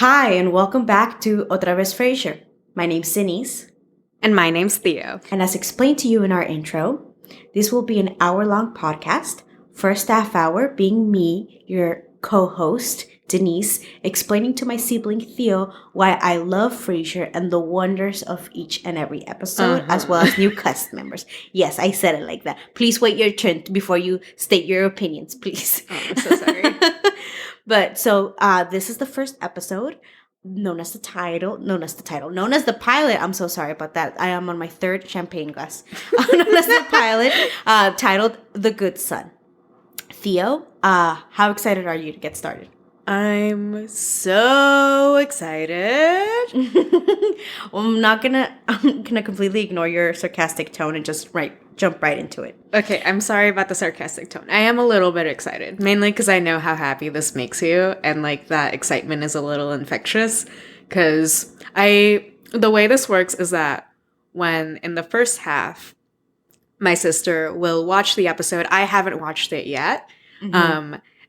Hi, and welcome back to OTRA VEZ FRASIER. My name's Denise, And my name's Theo. and as explained to you in our intro, this will be an hour-long podcast. First half hour being me, your co-host, Denise, explaining to my sibling Theo why I love Frasier and the wonders of each and every episode, as well as new cast members. Yes, I said it like that. Please wait your turn before you state your opinions, please. Oh, I'm so sorry. But so this is the first episode, known as the pilot. I'm so sorry about that. I am on my third champagne glass. Known as the pilot, titled "The Good Son." Theo, how excited are you to get started? I'm so excited. Well, I'm gonna completely ignore your sarcastic tone and just jump right into it. Okay, I'm sorry about the sarcastic tone. I am a little bit excited, mainly because I know how happy this makes you, and like that excitement is a little infectious. Because the way this works is that when in the first half, my sister will watch the episode. I haven't watched it yet.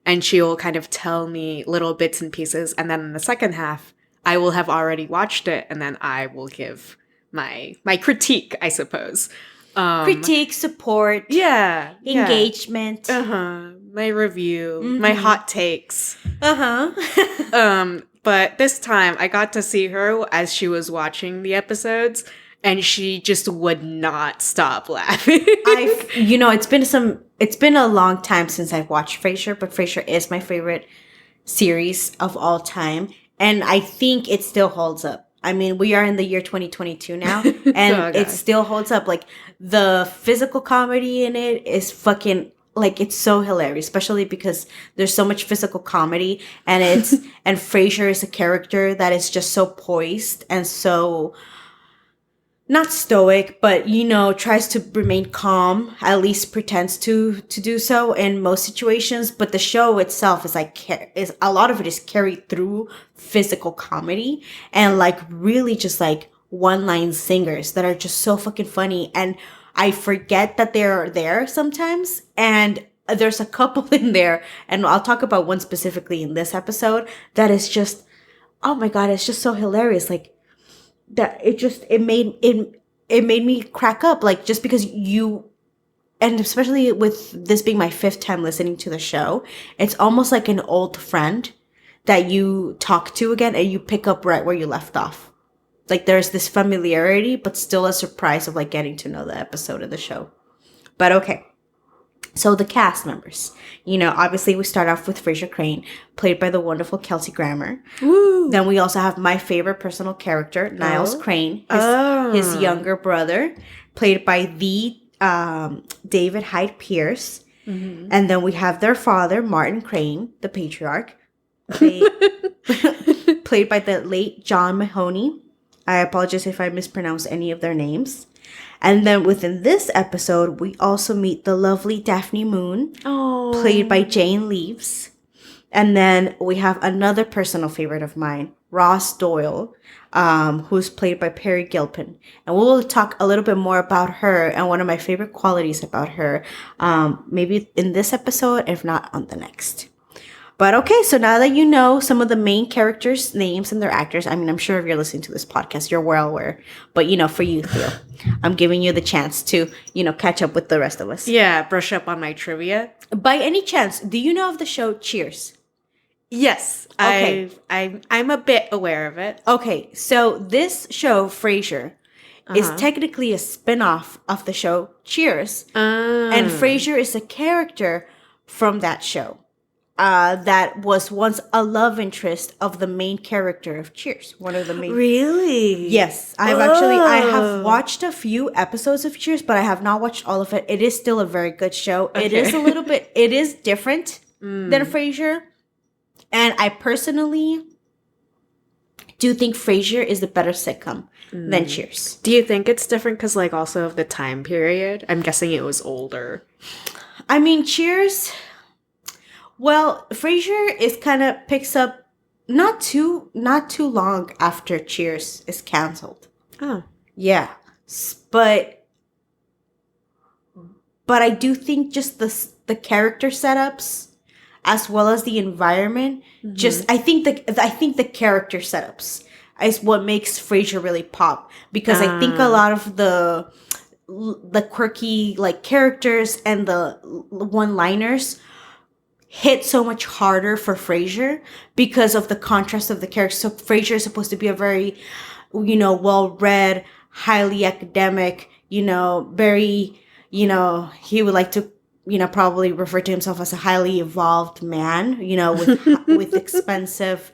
And she will kind of tell me little bits and pieces. And then in the second half, I will have already watched it. And then I will give my critique, I suppose. Critique, support, engagement. My review, my hot takes. But this time I got to see her as she was watching the episodes. And she just would not stop laughing. It's been a long time since I've watched Frasier, but Frasier is my favorite series of all time. And I think it still holds up. I mean, we are in the year 2022 now, and it still holds up. Like, the physical comedy in it is fucking, like, it's so hilarious, especially because there's so much physical comedy, and and Frasier is a character that is just so poised and so, not stoic, but, tries to remain calm, at least pretends to do so in most situations. But the show itself is a lot of it is carried through physical comedy and like really just like one-line singers that are just so fucking funny. And I forget that they're there sometimes. And there's a couple in there, and I'll talk about one specifically in this episode that is just, oh my God, it's just so hilarious. Like, that it made me crack up, like, just because and especially with this being my fifth time listening to the show, it's almost like an old friend that you talk to again and you pick up right where you left off. Like, there's this familiarity, but still a surprise of like getting to know the episode of the show. But okay. So the cast members, obviously we start off with Frasier Crane, played by the wonderful Kelsey Grammer. Woo. Then we also have my favorite personal character, Niles Crane, his younger brother, played by the David Hyde Pierce. And then we have their father, Martin Crane, the patriarch, played by the late John Mahoney. I apologize if I mispronounce any of their names. And then within this episode, we also meet the lovely Daphne Moon, played by Jane Leaves. And then we have another personal favorite of mine, Ross Doyle, who's played by Perry Gilpin. And we'll talk a little bit more about her and one of my favorite qualities about her, maybe in this episode, if not on the next. But okay, so now that you know some of the main characters' names and their actors, I mean, I'm sure if you're listening to this podcast, you're well aware. But, for you, Theo, I'm giving you the chance to, catch up with the rest of us. Yeah, brush up on my trivia. By any chance, do you know of the show Cheers? Yes. Okay. I'm a bit aware of it. Okay, so this show, Frasier, is technically a spin-off of the show Cheers. And Frasier is a character from that show. That was once a love interest of the main character of Cheers. One of the main. Really? Yes, I have watched a few episodes of Cheers, but I have not watched all of it. It is still a very good show. Okay. It is different than Frasier, and I personally do think Frasier is the better sitcom than Cheers. Do you think it's different because, like, also of the time period? I'm guessing it was older. I mean, Cheers. Well, Frasier picks up not too long after Cheers is canceled. Oh. Yeah. But I do think just the character setups as well as the environment. Just I think the character setups is what makes Frasier really pop, because I think a lot of the quirky like characters and the one-liners hit so much harder for Frasier because of the contrast of the characters. So Frasier is supposed to be a very, well-read, highly academic, very, he would like to, probably refer to himself as a highly evolved man, with expensive,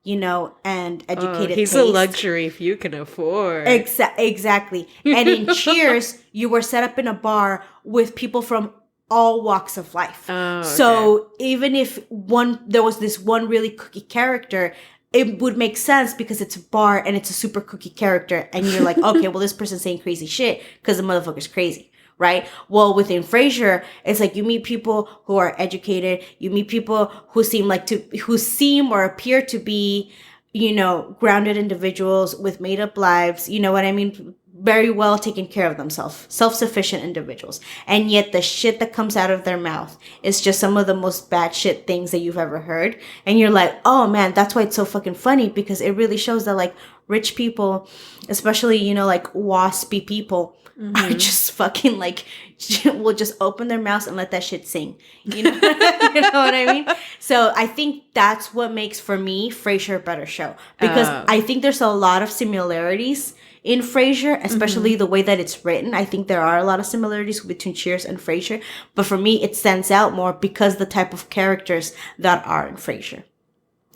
and educated he's taste. a luxury if you can afford. Exactly. And in Cheers, you were set up in a bar with people from all walks of life. Oh, okay. So even if there was this one really cookie character, it would make sense because it's a bar and it's a super cookie character. And you're like, okay, well, this person's saying crazy shit because the motherfucker's crazy, right? Well, within Frasier, it's like you meet people who are educated. You meet people who seem or appear to be, grounded individuals with made up lives. You know what I mean? Very well taken care of themselves, self-sufficient individuals. And yet the shit that comes out of their mouth is just some of the most batshit things that you've ever heard. And you're like, oh man, that's why it's so fucking funny, because it really shows that like rich people, especially, like waspy people, are just fucking like, will just open their mouths and let that shit sing. You know what I mean? So I think that's what makes, for me, Frasier a better show. Because I think there's a lot of similarities in Frasier, especially the way that it's written. I think there are a lot of similarities between Cheers and Frasier. But for me, it stands out more because the type of characters that are in Frasier.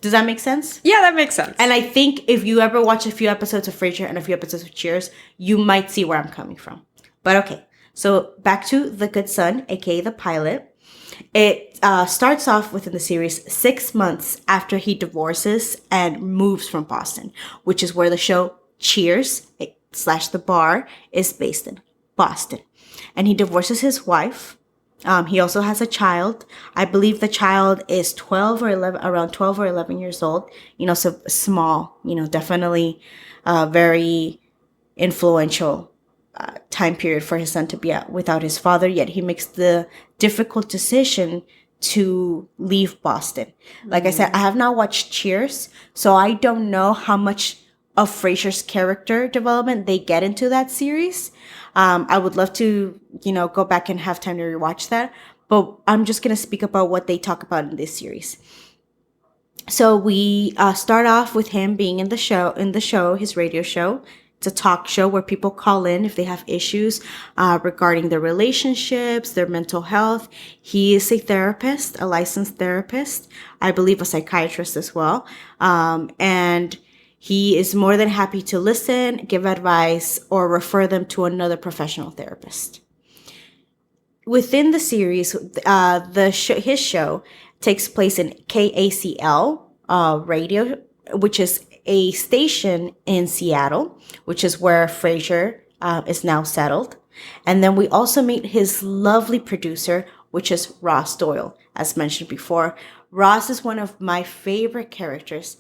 Does that make sense? Yeah, that makes sense. And I think if you ever watch a few episodes of Frasier and a few episodes of Cheers, you might see where I'm coming from. But okay, so back to The Good Son, aka the pilot. It starts off within the series 6 months after he divorces and moves from Boston, which is where the show Cheers / the bar is based in Boston. And he divorces his wife. He also has a child. I believe the child is 12 or 11, around 12 or 11 years old. So small, definitely very influential time period for his son to be without his father. Yet he makes the difficult decision to leave Boston. Like I said, I have not watched Cheers, so I don't know how much of Frasier's character development they get into that series. I would love to, go back and have time to rewatch that. But I'm just going to speak about what they talk about in this series. So we start off with him being in the show, his radio show. It's a talk show where people call in if they have issues regarding their relationships, their mental health. He is a therapist, a licensed therapist. I believe a psychiatrist as well. And he is more than happy to listen, give advice, or refer them to another professional therapist. Within the series, his show takes place in KACL radio, which is a station in Seattle, which is where Frasier is now settled. And then we also meet his lovely producer, which is Ross Doyle, as mentioned before. Ross is one of my favorite characters.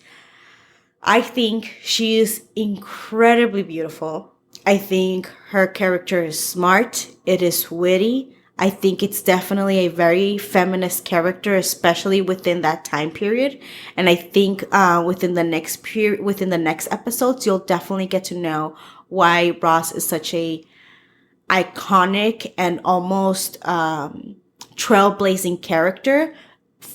I think she is incredibly beautiful. I think her character is smart. It is witty. I think it's definitely a very feminist character, especially within that time period. And I think within the next episodes, you'll definitely get to know why Ross is such a iconic and almost trailblazing character,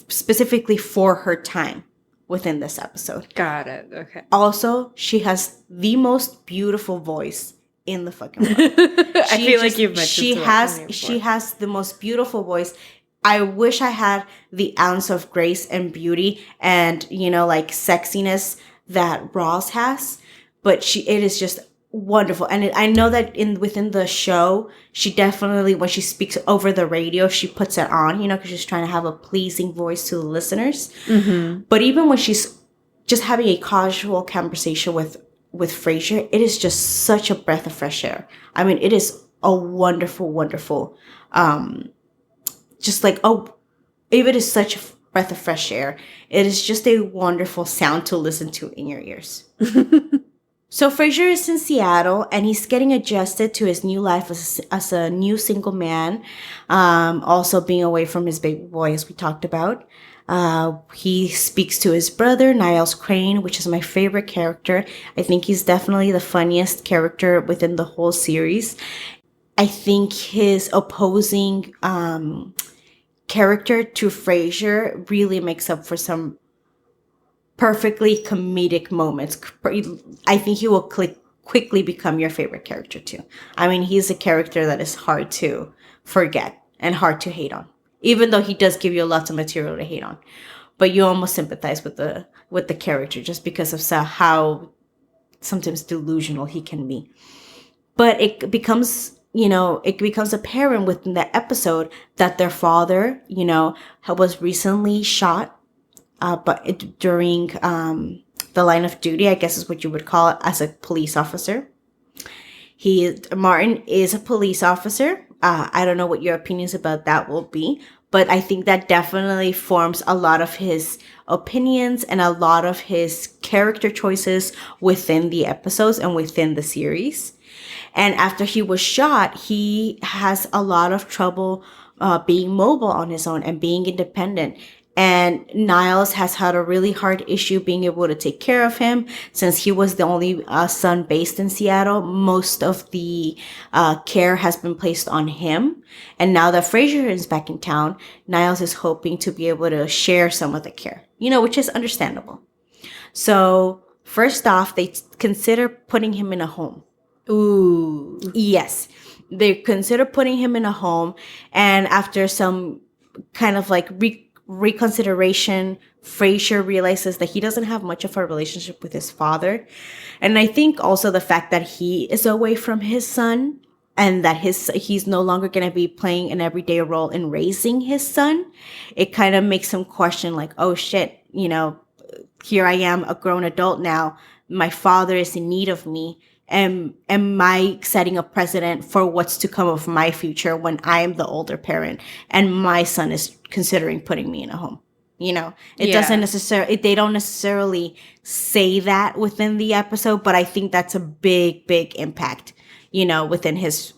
specifically for her time within this episode. Got it. Okay. Also, she has the most beautiful voice in the fucking world. I feel like you've mentioned she has the most beautiful voice. I wish I had the ounce of grace and beauty and, like sexiness that Ross has, but it is just wonderful. And I know that within the show, she definitely, when she speaks over the radio, she puts it on, because she's trying to have a pleasing voice to the listeners. Mm-hmm. But even when she's just having a casual conversation with Frasier, it is just such a breath of fresh air. I mean, it is a wonderful, wonderful, just like, if it is such a breath of fresh air, it is just a wonderful sound to listen to in your ears. So Frasier is in Seattle and he's getting adjusted to his new life as a new single man, also being away from his baby boy, as we talked about. He speaks to his brother, Niles Crane, which is my favorite character. I think he's definitely the funniest character within the whole series. I think his opposing character to Frasier really makes up for some perfectly comedic moments. I think he will quickly become your favorite character too. I mean, he's a character that is hard to forget and hard to hate on, even though he does give you lots of material to hate on. But you almost sympathize with the character just because of how sometimes delusional he can be. But it becomes apparent within that episode that their father, was recently shot, but during the line of duty, I guess is what you would call it, as a police officer. Martin is a police officer. I don't know what your opinions about that will be, but I think that definitely forms a lot of his opinions and a lot of his character choices within the episodes and within the series. And after he was shot, he has a lot of trouble being mobile on his own and being independent. And Niles has had a really hard issue being able to take care of him since he was the only son based in Seattle. Most of the care has been placed on him. And now that Frasier is back in town, Niles is hoping to be able to share some of the care, which is understandable. So first off, they consider putting him in a home. Ooh. Yes. They consider putting him in a home. And after some kind of like reconsideration, Frasier realizes that he doesn't have much of a relationship with his father. And I think also the fact that he is away from his son and that he's no longer going to be playing an everyday role in raising his son, it kind of makes him question like, oh shit, here I am, a grown adult now. My father is in need of me. Am I setting a precedent for what's to come of my future when I am the older parent and my son is considering putting me in a home? Doesn't necessarily, they don't necessarily say that within the episode, but I think that's a big, big impact, within his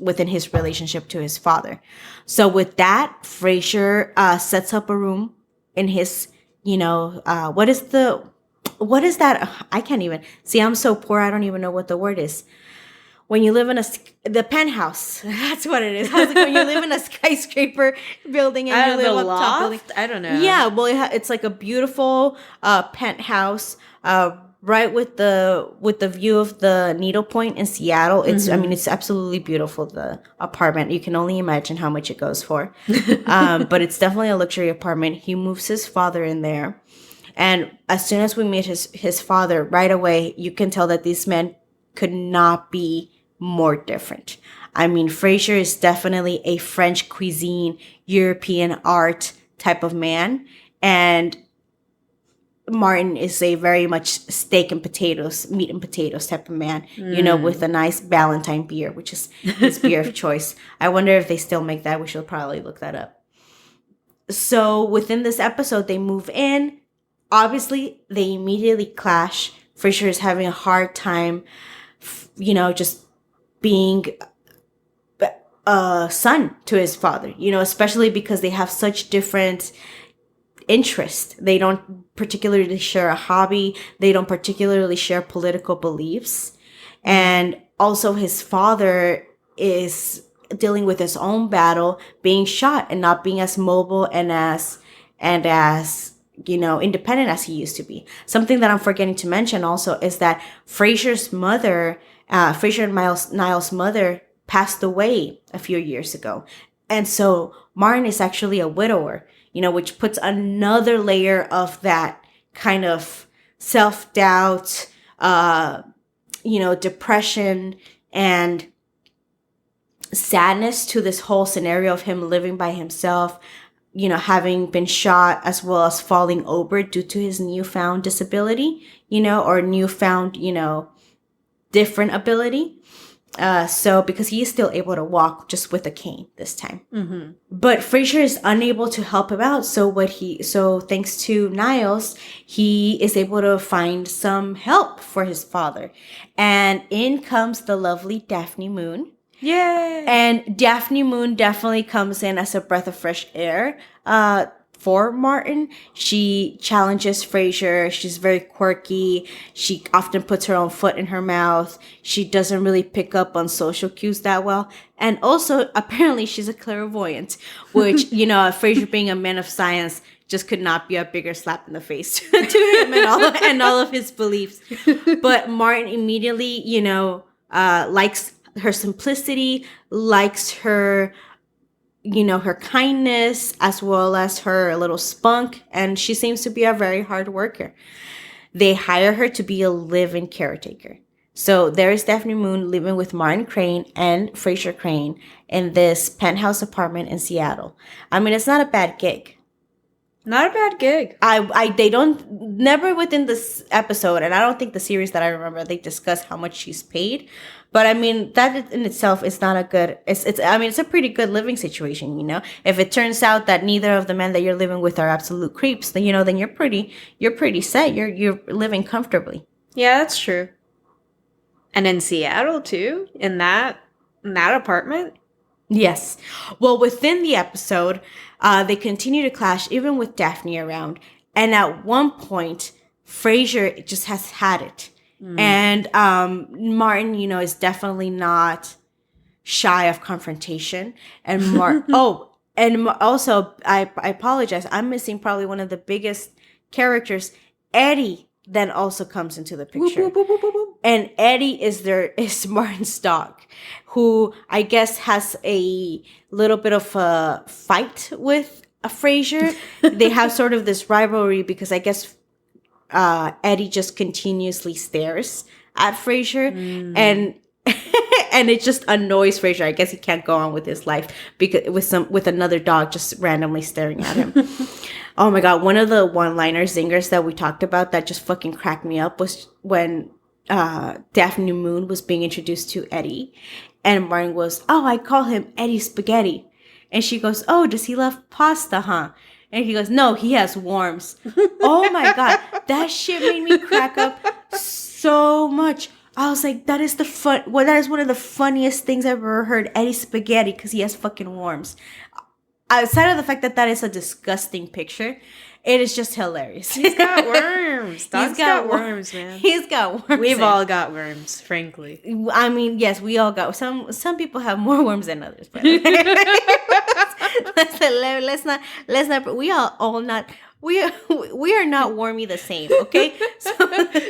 relationship to his father. So with that, Frasier sets up a room in his, what is that? I can't even see. I'm so poor. I don't even know what the word is. When you live in the penthouse, that's what it is. I was like, when you live in a skyscraper building and you live up top building. I don't know. Yeah, well, it's like a beautiful penthouse, right with the view of the needlepoint in Seattle. It's it's absolutely beautiful. The apartment, you can only imagine how much it goes for, but it's definitely a luxury apartment. He moves his father in there. And as soon as we meet his father, right away, you can tell that these men could not be more different. I mean, Frasier is definitely a French cuisine, European art type of man. And Martin is a very much steak and potatoes, meat and potatoes type of man, with a nice Ballantine beer, which is his beer of choice. I wonder if they still make that. We should probably look that up. So within this episode, they move in. Obviously, they immediately clash. Frasier is having a hard time, just being a son to his father, especially because they have such different interests. They don't particularly share a hobby. They don't particularly share political beliefs. And also his father is dealing with his own battle, being shot and not being as mobile and as independent as he used to be. Something that I'm forgetting to mention also is that Frasier's mother, Frasier and Niles' mother, passed away a few years ago. And so Martin is actually a widower, which puts another layer of that kind of self-doubt, depression and sadness to this whole scenario of him living by himself, having been shot as well as falling over due to his newfound disability, or newfound, different ability. So because he is still able to walk just with a cane this time. Mm-hmm. But Frasier is unable to help him out. So thanks to Niles, he is able to find some help for his father. And in comes the lovely Daphne Moon. Yay! And Daphne Moon definitely comes in as a breath of fresh air. for Martin. She challenges Frasier. She's very quirky. She often puts her own foot in her mouth. She doesn't really pick up on social cues that well. And also, apparently, she's a clairvoyant, which, you know, Frasier being a man of science just could not be a bigger slap in the face to him and all of his beliefs. But Martin immediately, you know, likes her simplicity, likes her, you know, her kindness, as well as her little spunk. And she seems to be a very hard worker. They hire her to be a live-in caretaker. So there is Daphne Moon living with Martin Crane and Frasier Crane in this penthouse apartment in Seattle. I mean, it's not a bad gig. Not a bad gig. They don't, never within this episode, and I don't think the series that I remember, they discuss how much she's paid. But I mean, that in itself is not a good, it's a pretty good living situation, you know? If it turns out that neither of the men that you're living with are absolute creeps, then, you know, then you're pretty set. You're living comfortably. Yeah, that's true. And in Seattle too, in that apartment. Yes. Well, within the episode, they continue to clash, even with Daphne around. And at one point, Frasier just has had it. And Martin, you know, is definitely not shy of confrontation. And also, I apologize. I'm missing probably one of the biggest characters. Eddie then also comes into the picture. Whoop, whoop, whoop, whoop, whoop. And Eddie is Martin's dog, who I guess has a little bit of a fight with Frasier. They have sort of this rivalry because I guess Eddie just continuously stares at Frasier, and and it just annoys Frasier. I guess he can't go on with his life because with another dog just randomly staring at him. Oh my God, one of the one-liner zingers that we talked about that just fucking cracked me up was when Daphne Moon was being introduced to Eddie, and Martin goes, "Oh, I call him Eddie Spaghetti," and she goes, "Oh, does he love pasta, huh?" And he goes, "No, he has worms." Oh my God, that shit made me crack up so much. I was like, that is that is one of the funniest things I've ever heard. Eddie Spaghetti, because he has fucking worms. Outside of the fact that that is a disgusting picture, it is just hilarious. He's got worms. Dog's got worms, man. He's got worms. We've all got worms, frankly. I mean, yes, we all got some people have more worms than others. But let's not. We are all not. We are not wormy the same, okay? So,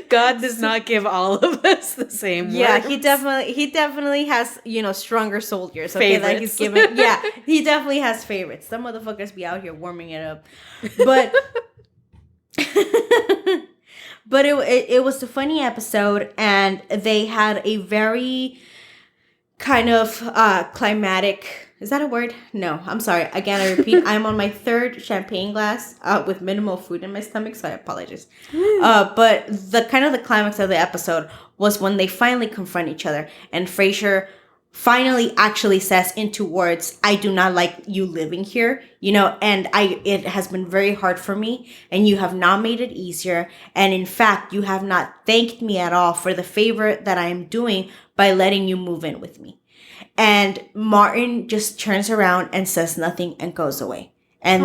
God does not give all of us the same worms. Yeah, he definitely has, you know, stronger soldiers. Okay, favorites. that he's given. Yeah, he definitely has favorites. Some motherfuckers be out here warming it up, but but it was a funny episode, and they had a very kind of climatic. Is that a word? No, I'm sorry. Again, I repeat, I'm on my third champagne glass with minimal food in my stomach, so I apologize. But the climax of the episode was when they finally confront each other, and Frasier finally actually says into words, "I do not like you living here, you know, and it has been very hard for me, and you have not made it easier, and in fact, you have not thanked me at all for the favor that I am doing by letting you move in with me." And Martin just turns around and says nothing and goes away. And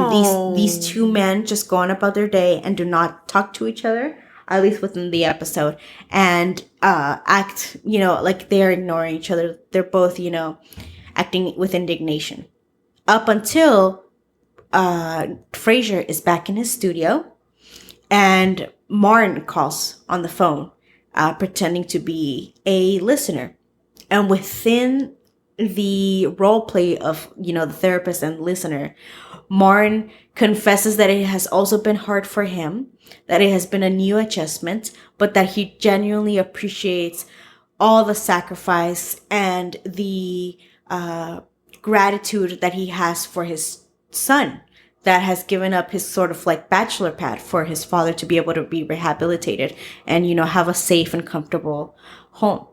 these two men just go on about their day and do not talk to each other, at least within the episode, and act, you know, like they're ignoring each other. They're both, you know, acting with indignation. Up until Frasier is back in his studio, and Martin calls on the phone, pretending to be a listener. And within the role play of, you know, the therapist and listener, Martin confesses that it has also been hard for him, that it has been a new adjustment, but that he genuinely appreciates all the sacrifice and the gratitude that he has for his son, that has given up his sort of like bachelor pad for his father to be able to be rehabilitated and, you know, have a safe and comfortable home.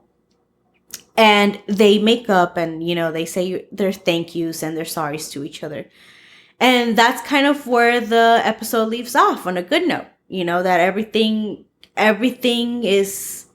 And they make up and, you know, they say their thank yous and their sorries to each other. And that's kind of where the episode leaves off, on a good note. You know, that everything is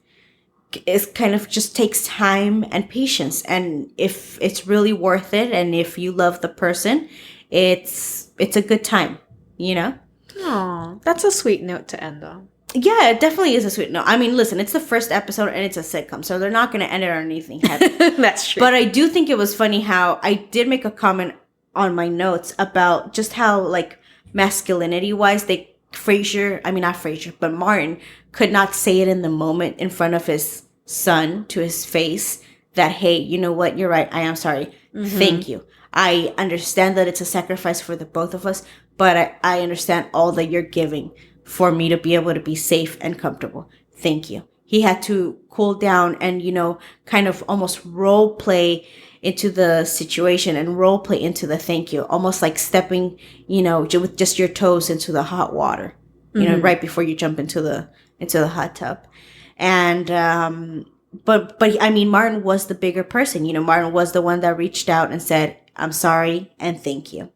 kind of just takes time and patience. And if it's really worth it, and if you love the person, it's a good time. you know? Oh, that's a sweet note to end on. Yeah, it definitely is a sweet note. I mean, listen, it's the first episode and it's a sitcom, so they're not going to end it on anything heavy. That's true. But I do think it was funny how I did make a comment on my notes about just how, like, masculinity-wise, but Martin could not say it in the moment in front of his son to his face that, hey, you know what? You're right. I am sorry. Mm-hmm. Thank you. I understand that it's a sacrifice for the both of us, but I understand all that you're giving for me to be able to be safe and comfortable. Thank you. He had to cool down and, kind of almost role play into the situation and role play into the thank you. Almost like stepping, with just your toes into the hot water, right before you jump into the hot tub. And, but I mean, Martin was the bigger person. Martin was the one that reached out and said, I'm sorry and thank you.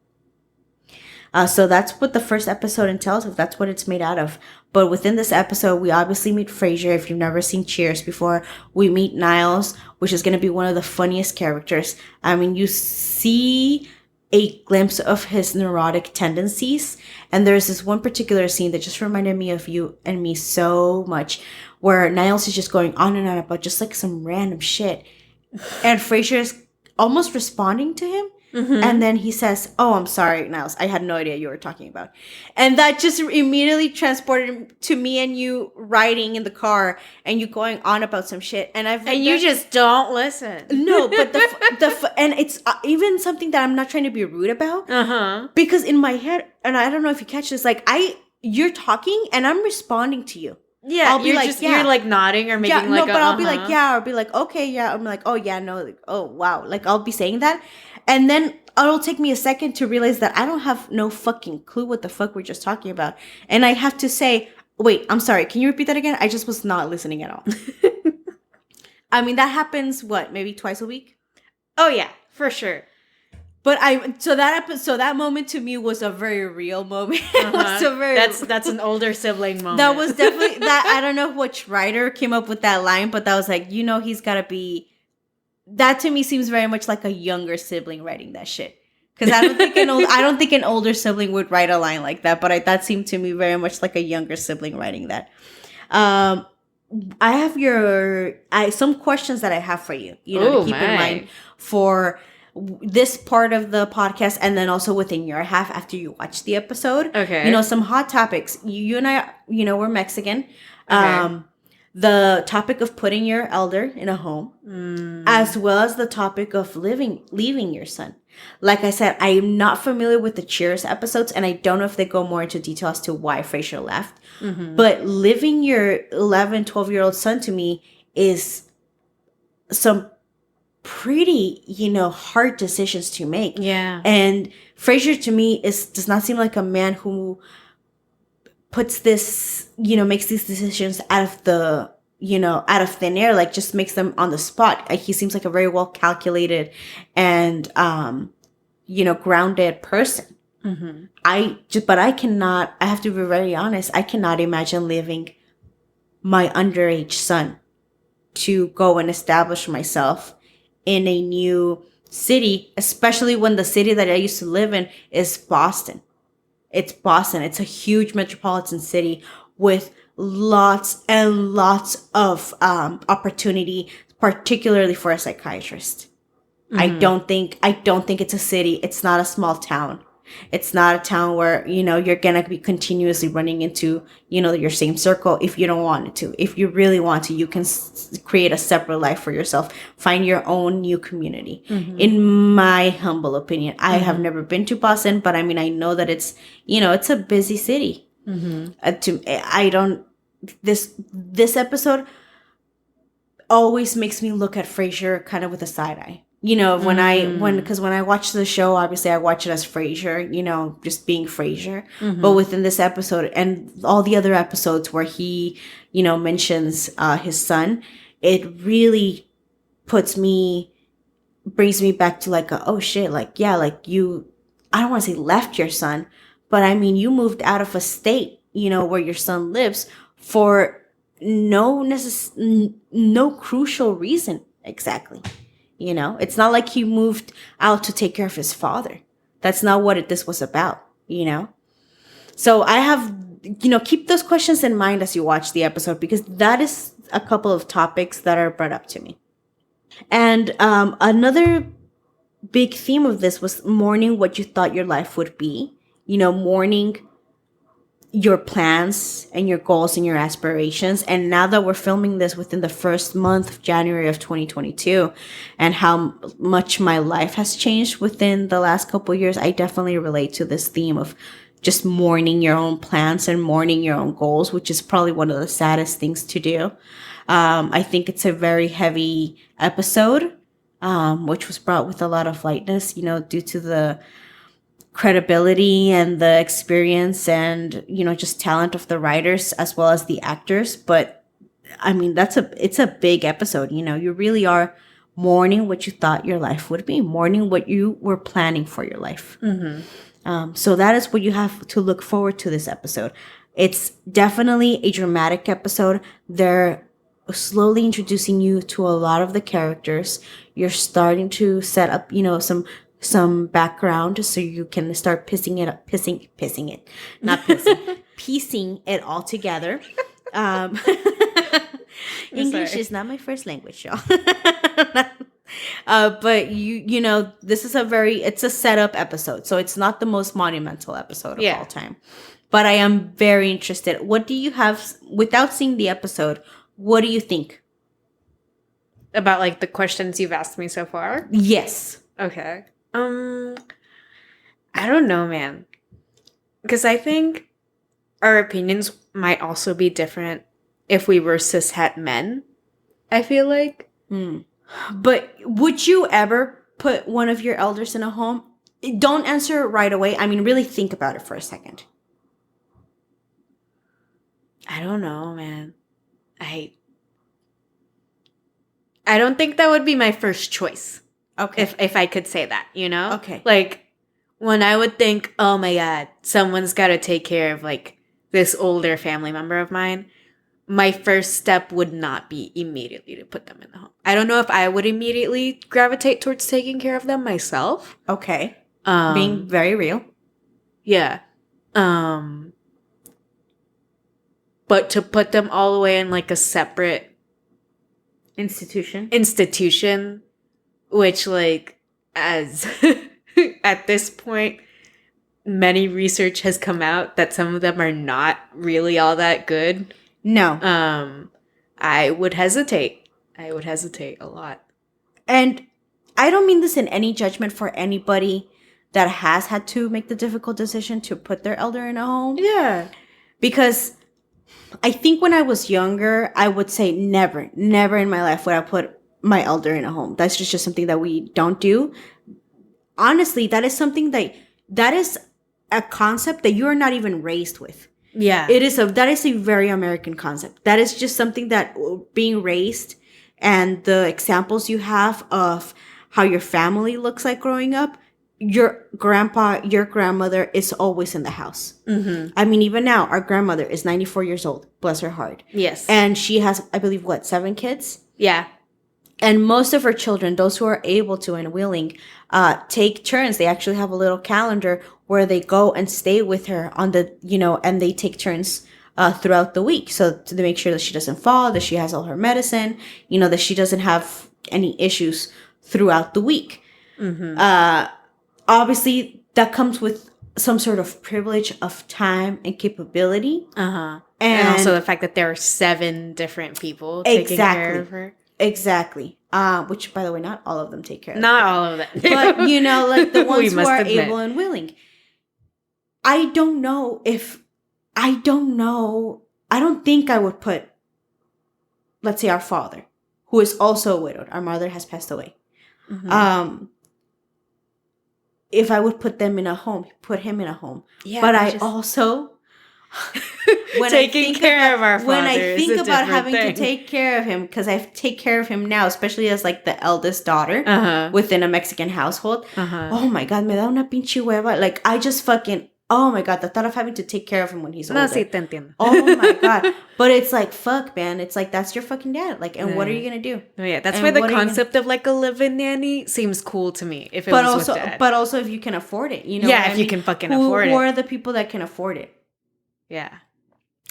So that's what the first episode entails of. That's what it's made out of. But within this episode, we obviously meet Frasier. If you've never seen Cheers before, we meet Niles, which is going to be one of the funniest characters. I mean, you see a glimpse of his neurotic tendencies. And there's this one particular scene that just reminded me of you and me so much, where Niles is just going on and on about just like some random shit. And Frasier is almost responding to him. Mm-hmm. And then he says, oh, I'm sorry, Niles. I had no idea you were talking about. And that just immediately transported him to me and you riding in the car and you going on about some shit. And you just don't listen. No, but and it's even something that I'm not trying to be rude about. Uh-huh. Because in my head, and I don't know if you catch this, like you're talking and I'm responding to you. Yeah, I'll be you're like nodding or making like I'll be like, yeah, or be like, okay, yeah. I'm like, oh yeah, no, like, oh wow. Like I'll be saying that. And then it'll take me a second to realize that I don't have no fucking clue what the fuck we're just talking about. And I have to say, wait, I'm sorry. Can you repeat that again? I just was not listening at all. I mean, that happens, maybe twice a week? Oh yeah, for sure. But that moment to me was a very real moment. That's an older sibling moment. That was definitely that. I don't know which writer came up with that line, but that was like, he's got to be. That to me seems very much like a younger sibling writing that shit. Because I don't think an older sibling would write a line like that. But that seemed to me very much like a younger sibling writing that. I have some questions that I have for you. To keep in mind for this part of the podcast, and then also within your half after you watch the episode. Okay. Some hot topics. You and I, we're Mexican. Okay. The topic of putting your elder in a home, as well as the topic of leaving your son. Like I said, I am not familiar with the Cheers episodes, and I don't know if they go more into detail as to why Frasier left. Mm-hmm. But leaving your 11, 12-year-old son to me is some pretty, hard decisions to make. Yeah. And Frasier to me does not seem like a man who puts this, makes these decisions out of thin air, like just makes them on the spot. He seems like a very well calculated and, grounded person. Mm-hmm. I have to be very honest. I cannot imagine leaving my underage son to go and establish myself in a new city, especially when the city that I used to live in is Boston. It's Boston. It's a huge metropolitan city with lots and lots of opportunity, particularly for a psychiatrist. Mm-hmm. I don't think it's a city. It's not a small town. It's not a town where, you're going to be continuously running into, your same circle if you don't want it to. If you really want to, you can create a separate life for yourself. Find your own new community. Mm-hmm. In my humble opinion, I have never been to Boston, but I mean, I know that it's, it's a busy city. Mm-hmm. This episode always makes me look at Frasier kind of with a side eye. When I watch the show, obviously I watch it as Frasier, just being Frasier. Mm-hmm. But within this episode and all the other episodes where he, mentions his son, it really brings me back to like, oh shit, like, yeah, like you, I don't want to say left your son, but I mean, you moved out of a state, where your son lives for no crucial reason exactly. It's not like he moved out to take care of his father. That's not what this was about, So I have, keep those questions in mind as you watch the episode, because that is a couple of topics that are brought up to me. And another big theme of this was mourning what you thought your life would be, mourning your plans and your goals and your aspirations. And now that we're filming this within the first month of January of 2022, and how much my life has changed within the last couple of years, I definitely relate to this theme of just mourning your own plans and mourning your own goals, which is probably one of the saddest things to do. I think it's a very heavy episode, which was brought with a lot of lightness, due to the credibility and the experience and, just talent of the writers as well as the actors. But I mean, it's a big episode. You really are mourning what you thought your life would be, mourning what you were planning for your life. Mm-hmm. So that is what you have to look forward to this episode. It's definitely a dramatic episode. They're slowly introducing you to a lot of the characters. You're starting to set up, some background so you can start piecing it all together. English is not my first language, y'all. But this is it's a setup episode, so it's not the most monumental episode of all time. But I am very interested. What do you have, without seeing the episode, what do you think? About, like, the questions you've asked me so far? Yes. Okay. I don't know, man. Because I think our opinions might also be different if we were cishet men, I feel like. But would you ever put one of your elders in a home? Don't answer right away. I mean, really think about it for a second. I don't know, man. I don't think that would be my first choice. Okay. If I could say that, Okay. Like, when I would think, oh my God, someone's got to take care of, like, this older family member of mine, my first step would not be immediately to put them in the home. I don't know if I would immediately gravitate towards taking care of them myself. Okay. Being very real. Yeah. But to put them all the way in, like, a separate institution, which, like, as at this point, many research has come out that some of them are not really all that good. No. I would hesitate. I would hesitate a lot. And I don't mean this in any judgment for anybody that has had to make the difficult decision to put their elder in a home. Yeah. Because I think when I was younger, I would say never in my life would I put my elder in a home. That's just something that we don't do. Honestly, that is something that is a concept that you are not even raised with. Yeah. That is a very American concept. That is just something that being raised and the examples you have of how your family looks like growing up, your grandpa, your grandmother is always in the house. Mm-hmm. I mean, even now, our grandmother is 94 years old. Bless her heart. Yes. And she has, I believe, 7 kids? Yeah. And most of her children, those who are able to and willing, take turns. They actually have a little calendar where they go and stay with her on the, and they take turns throughout the week. So to make sure that she doesn't fall, that she has all her medicine, that she doesn't have any issues throughout the week. Mm-hmm. Obviously, that comes with some sort of privilege of time and capability. Uh-huh. And also the fact that there are 7 different people taking care of her. Exactly. Which, by the way, not all of them take care of her. Not all of them. But, like the ones who are able and willing. I don't think I would put, let's say, our father, who is also widowed. Our mother has passed away. Mm-hmm. If I would put him in a home. Yeah, but I also... taking care of our father. When I think about having to take care of him, because I take care of him now, especially as like the eldest daughter within a Mexican household. Oh my God, me da una pinche hueva. Like I just fucking, oh my God, the thought of having to take care of him when he's older. No, sí, te entiendo. Oh my God. But it's like, fuck, man. It's like, that's your fucking dad. Like, and what are you going to do? Oh, yeah, that's where the concept of like a live-in nanny seems cool to me. If it was with dad. But also if you can afford it, Yeah, if you can fucking afford it. Who are the people that can afford it? Yeah.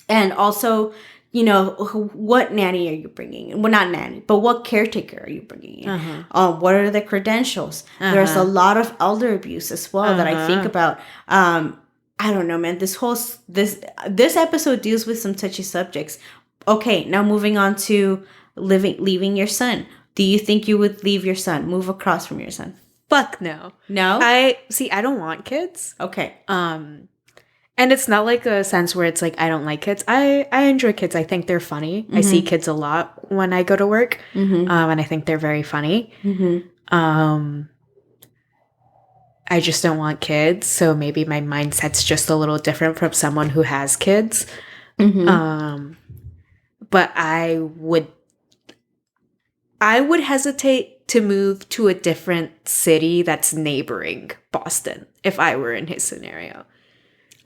And also, what nanny are you bringing in? Well, not nanny, but what caretaker are you bringing in? What are the credentials? There's a lot of elder abuse as well that I think about. I don't know, man. This episode deals with some touchy subjects. Okay, now moving on to leaving your son. Do you think you would leave your son, move across from your son? Fuck no. No? I don't want kids. Okay. And it's not like a sense where it's like I don't like kids. I enjoy kids. I think they're funny. I see kids a lot when I go to work. And I think they're very funny. I just don't want kids. So maybe my mindset's just a little different from someone who has kids. But I would hesitate to move to a different city that's neighboring Boston if I were in his scenario.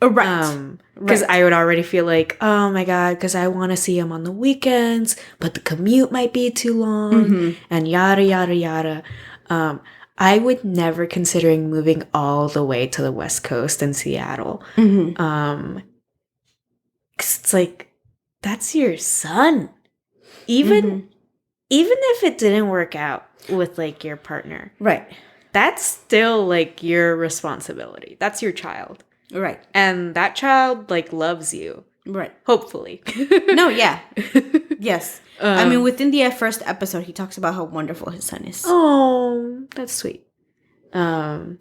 Right. Because I would already feel like, oh my God, because I want to see him on the weekends, but the commute might be too long and yada, yada, yada. I would never considering moving all the way to the West Coast in Seattle. 'Cause it's like, that's your son. Even if it didn't work out with like your partner. Right. That's still like your responsibility. That's your child. Right. And that child like loves you. Right. Hopefully. No, yeah. Yes. I mean, within the first episode, he talks about how wonderful his son is. Oh, that's sweet. So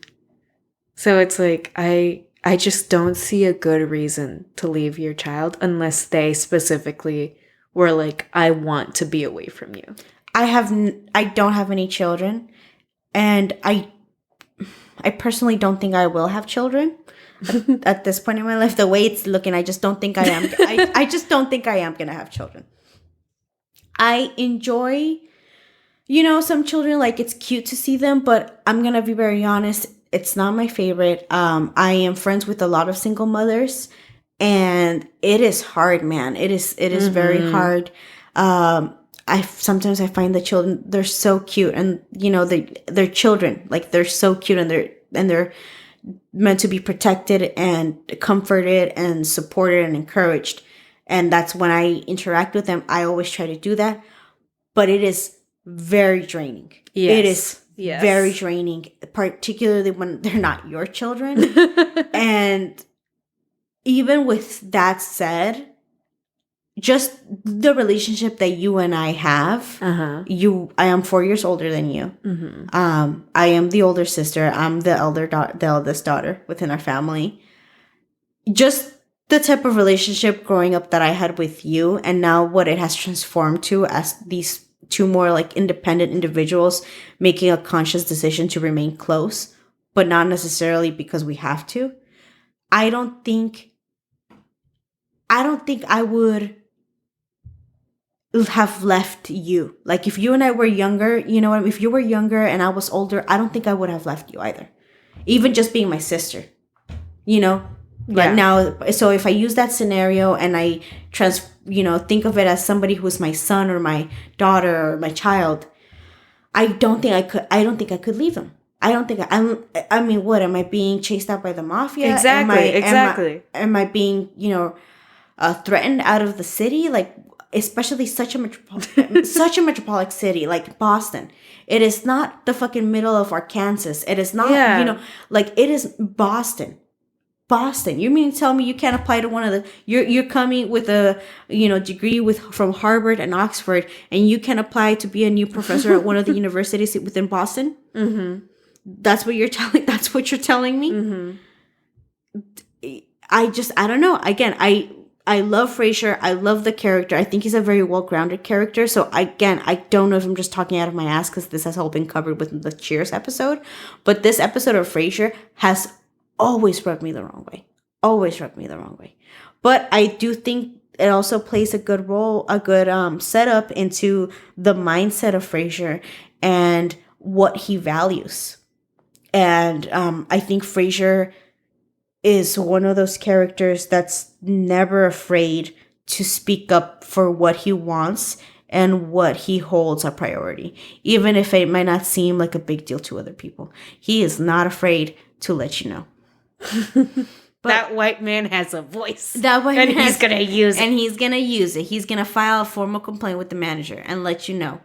it's like, I just don't see a good reason to leave your child unless they specifically were like, I want to be away from you. I don't have any children, and I personally don't think I will have children at this point in my life. The way it's looking, I just don't think I am. I just don't think I am gonna have children. I enjoy, some children, like it's cute to see them, but I'm gonna be very honest, it's not my favorite. I am friends with a lot of single mothers, and it is hard, man. It is very hard. Sometimes I find the children, they're so cute, and they're children, like they're so cute, and they're meant to be protected and comforted and supported and encouraged. And that's when I interact with them. I always try to do that, but it is very draining. Yes. It is very draining, particularly when they're not your children. And even with that said, just the relationship that you and I have, I am 4 years older than you. I am the older sister. I'm the eldest daughter within our family. Just the type of relationship growing up that I had with you, and now what it has transformed to as these two more like independent individuals making a conscious decision to remain close, but not necessarily because we have to. I don't think I would have left you. Like if you and I were younger, if you were younger and I was older, I don't think I would have left you either. Even just being my sister, But now, so if I use that scenario and I think of it as somebody who's my son or my daughter or my child, I don't think I could leave them. I don't think I mean, what am I being chased out by the mafia? Exactly. Am I being, threatened out of the city? Like, especially such a metropolitan city like Boston. It is not the fucking middle of Arkansas. It is not, it is Boston. Boston. You mean to tell me you can't apply to one of the, you're coming with a, degree from Harvard and Oxford, and you can apply to be a new professor at one of the universities within Boston? That's what you're telling me? I don't know. Again, I love Frasier. I love the character. I think he's a very well-grounded character. So again, I don't know if I'm just talking out of my ass because this has all been covered with the Cheers episode. But this episode of Frasier has always rubbed me the wrong way. Always rubbed me the wrong way. But I do think it also plays a good role, a good setup into the mindset of Frasier and what he values. And I think Frasier is one of those characters that's never afraid to speak up for what he wants and what he holds a priority, even if it might not seem like a big deal to other people. He is not afraid to let you know. But that white man has a voice. That white man he's going to use it. And he's going to use it. He's going to file a formal complaint with the manager and let you know.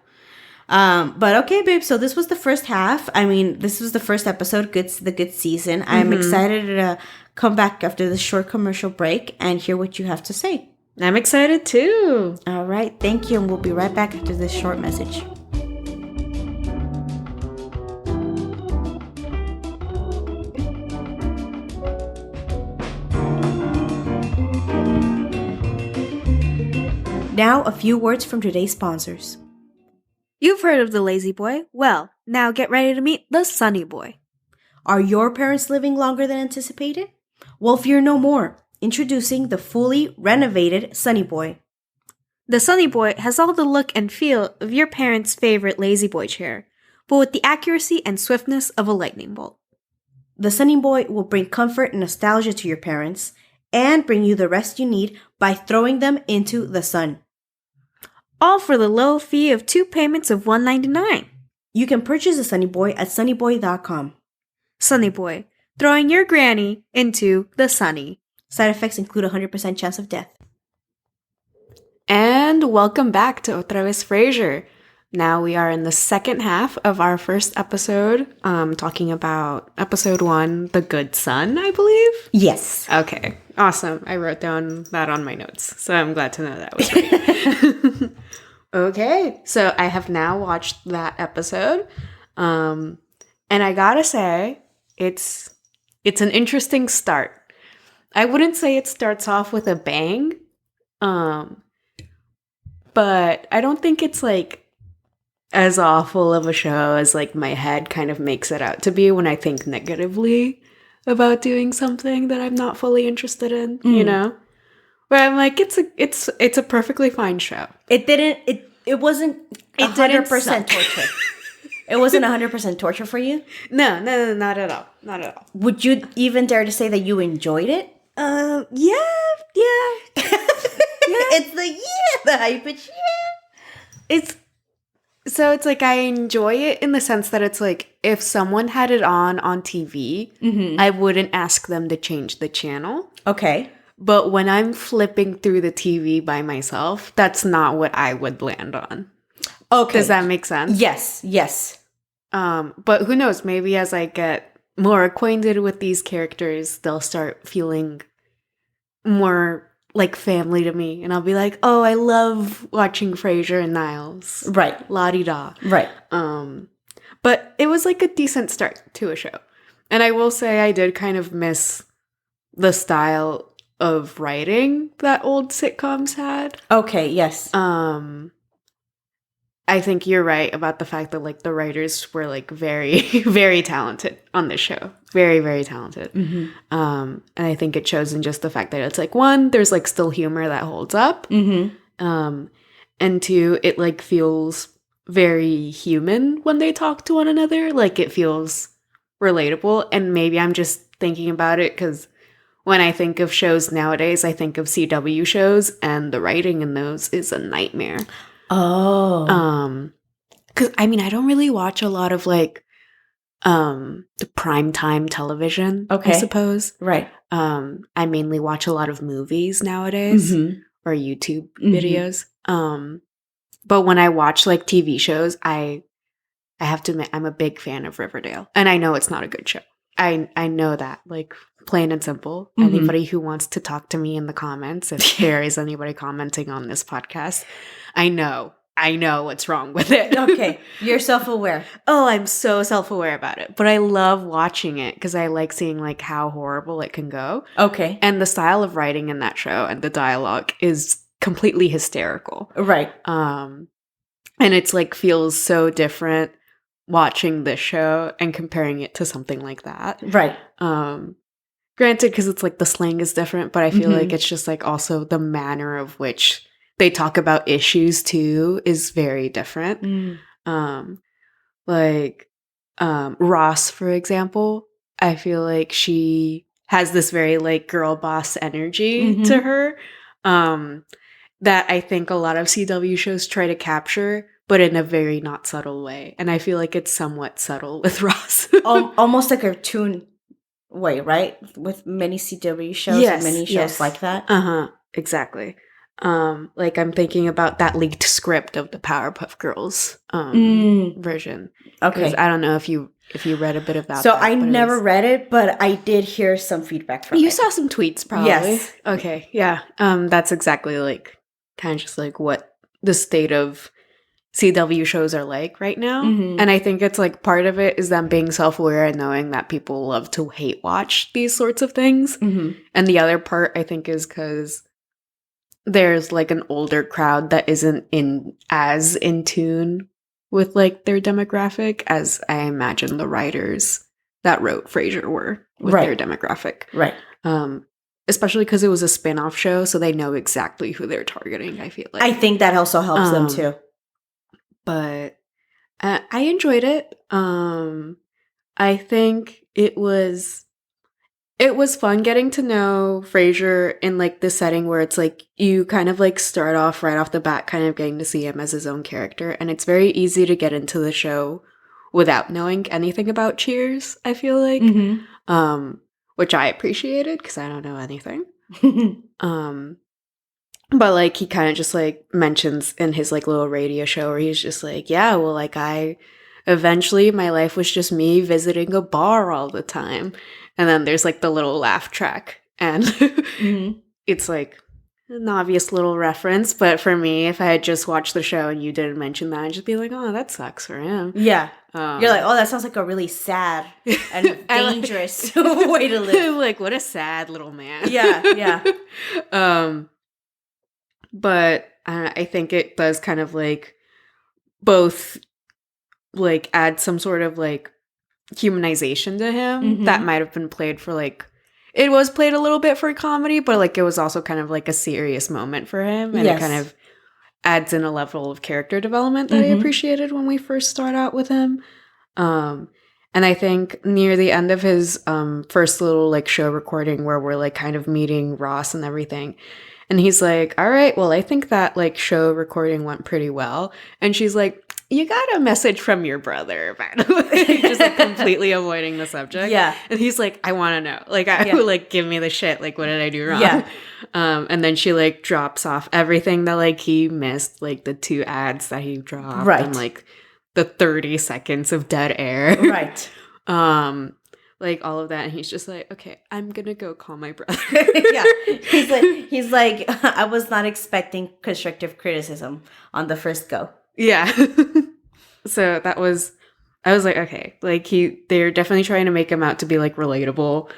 But okay, babe. So this was the first half. I mean, this was the first episode. The good season. I'm excited to come back after this short commercial break and hear what you have to say. I'm excited too. All right. Thank you. And we'll be right back after this short message. Now, a few words from today's sponsors. You've heard of the lazy boy? Well, now get ready to meet the sunny boy. Are your parents living longer than anticipated? Well, fear no more. Introducing the fully renovated Sunny Boy. The Sunny Boy has all the look and feel of your parents' favorite lazy boy chair, but with the accuracy and swiftness of a lightning bolt. The Sunny Boy will bring comfort and nostalgia to your parents and bring you the rest you need by throwing them into the sun. All for the low fee of 2 payments of $199. You can purchase the Sunny Boy at sunnyboy.com. Sunny Boy, throwing your granny into the sunny. Side effects include a 100% chance of death. And welcome back to OTRA VEZ FRASIER. Now we are in the second half of our first episode, talking about episode 1, The Good Son, I believe? Yes. Okay, awesome. I wrote down that on my notes, so I'm glad to know that was right. Okay, so I have now watched that episode, and I gotta say, it's an interesting start. I wouldn't say it starts off with a bang, but I don't think it's like as awful of a show as like my head kind of makes it out to be when I think negatively about doing something that I'm not fully interested in, you know? Where I'm like, it's a perfectly fine show. It wasn't 100% torture. It wasn't 100% torture for you? No, not at all. Not at all. Would you even dare to say that you enjoyed it? Yeah. It's the hype, but It's like I enjoy it in the sense that it's like if someone had it on TV, I wouldn't ask them to change the channel. Okay. But when I'm flipping through the TV by myself, that's not what I would land on. Okay. Does that make sense? Yes. But who knows? Maybe as I get more acquainted with these characters, they'll start feeling more like family to me. And I'll be like, oh, I love watching Frasier and Niles. Right. La-di-da. Right. But it was like a decent start to a show. And I will say I did kind of miss the style of writing that old sitcoms had. Okay, yes. I think you're right about the fact that like the writers were like very, very talented on this show. Very, very talented. And I think it shows in just the fact that it's like, one, there's like still humor that holds up. And two, it like feels very human when they talk to one another. Like it feels relatable. And maybe I'm just thinking about it because when I think of shows nowadays, I think of CW shows and the writing in those is a nightmare. Oh. Because I mean, I don't really watch a lot of like the primetime television, Okay. I suppose. Right. I mainly watch a lot of movies nowadays or YouTube videos. But when I watch like TV shows, I have to admit I'm a big fan of Riverdale. And I know it's not a good show. I know that, like, plain and simple. Anybody who wants to talk to me in the comments, if there is anybody commenting on this podcast, I know what's wrong with it. Okay. You're self-aware. Oh, I'm so self-aware about it. But I love watching it because I like seeing, like, how horrible it can go. Okay. And the style of writing in that show and the dialogue is completely hysterical. Right. And it's, like, feels so different watching this show and comparing it to something like that. Right. Granted, because it's like the slang is different, but I feel like it's just like also the manner of which they talk about issues too is very different. Ross, for example, I feel like she has this very like girl boss energy to her that I think a lot of CW shows try to capture, but in a very not subtle way. And I feel like it's somewhat subtle with Ross. Almost like a cartoon way, right? With many CW shows and many shows like that. Exactly. Like I'm thinking about that leaked script of the Powerpuff Girls version. Okay. Because I don't know if you read a bit about so that. I never read it, but I did hear some feedback from it. You saw some tweets, probably. Yes. Okay, yeah. That's exactly like kind of just like what the state of CW shows are like right now. And I think it's like part of it is them being self-aware and knowing that people love to hate watch these sorts of things. And the other part I think is because there's like an older crowd that isn't as in tune with like their demographic as I imagine the writers that wrote Frasier were with their demographic. Right. Especially because it was a spin-off show, so they know exactly who they're targeting, I feel like. I think that also helps them too. But I enjoyed it. I think it was fun getting to know Frasier in like the setting where it's like you kind of like start off right off the bat kind of getting to see him as his own character, and it's very easy to get into the show without knowing anything about Cheers, I feel like. Which I appreciated because I don't know anything. But like he kind of just like mentions in his like little radio show where he's just like, yeah, well, like eventually my life was just me visiting a bar all the time. And then there's like the little laugh track, and it's like an obvious little reference. But for me, if I had just watched the show and you didn't mention that, I'd just be like, oh, that sucks for him. Yeah. You're like, oh, that sounds like a really sad and dangerous way to live. Like, what a sad little man. Yeah. But I think it does kind of like both like add some sort of like humanization to him that might have been played for like, it was played a little bit for comedy, but like it was also kind of like a serious moment for him, and it kind of adds in a level of character development that I appreciated when we first start out with him. And I think near the end of his first little like show recording where we're like kind of meeting Ross and everything, and he's like, all right, well, I think that like show recording went pretty well. And she's like, you got a message from your brother, by the way. Just like completely avoiding the subject. Yeah. And he's like, I want to know. Like, I would like, give me the shit. Like, what did I do wrong? Yeah. And then she like drops off everything that like he missed, like the 2 ads that he dropped. Right. And like the 30 seconds of dead air. Right. Like all of that, and he's just like, okay, I'm gonna go call my brother. Yeah, he's like, I was not expecting constructive criticism on the first go. Yeah. So I was like, okay, like they're definitely trying to make him out to be like relatable.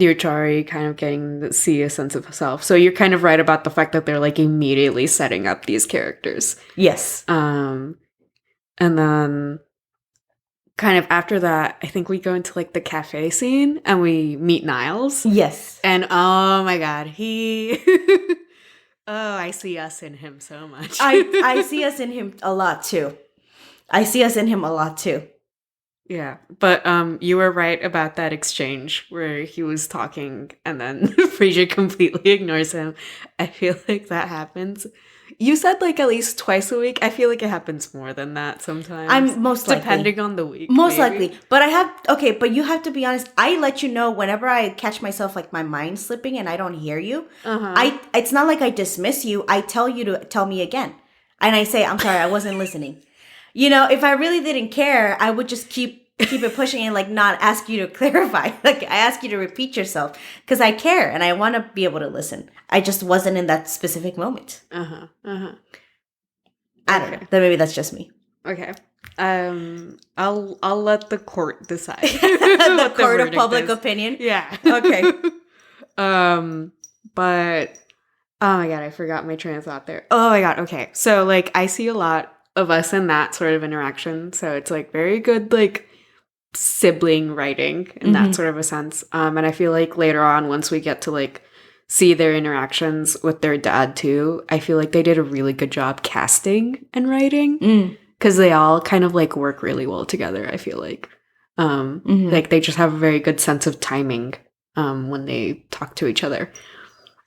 Yachari kind of getting to see a sense of self. So you're kind of right about the fact that they're like immediately setting up these characters. Yes. And then kind of after that, I think we go into like the cafe scene and we meet Niles. Yes. And oh my God, I see us in him so much. I see us in him a lot too. Yeah. But you were right about that exchange where he was talking and then Frasier completely ignores him. I feel like that happens. You said like at least twice a week. I feel like it happens more than that sometimes. I'm most likely. Depending on the week. Most likely. But but you have to be honest. I let you know whenever I catch myself like my mind slipping and I don't hear you. It's not like I dismiss you. I tell you to tell me again. And I say, I'm sorry, I wasn't listening. You know, if I really didn't care, I would just keep it pushing and like not ask you to clarify. Like I ask you to repeat yourself because I care and I want to be able to listen. I just wasn't in that specific moment. I don't know. Then maybe that's just me. Okay. I'll let the court decide. The court of public opinion. Yeah. Okay. But oh my God, I forgot my train of thought there. Oh my God. Okay. So like I see a lot of us in that sort of interaction. So it's like very good like sibling writing in that sort of a sense. And I feel like later on, once we get to like see their interactions with their dad too, I feel like they did a really good job casting and writing because they all kind of like work really well together. I feel like like they just have a very good sense of timing when they talk to each other.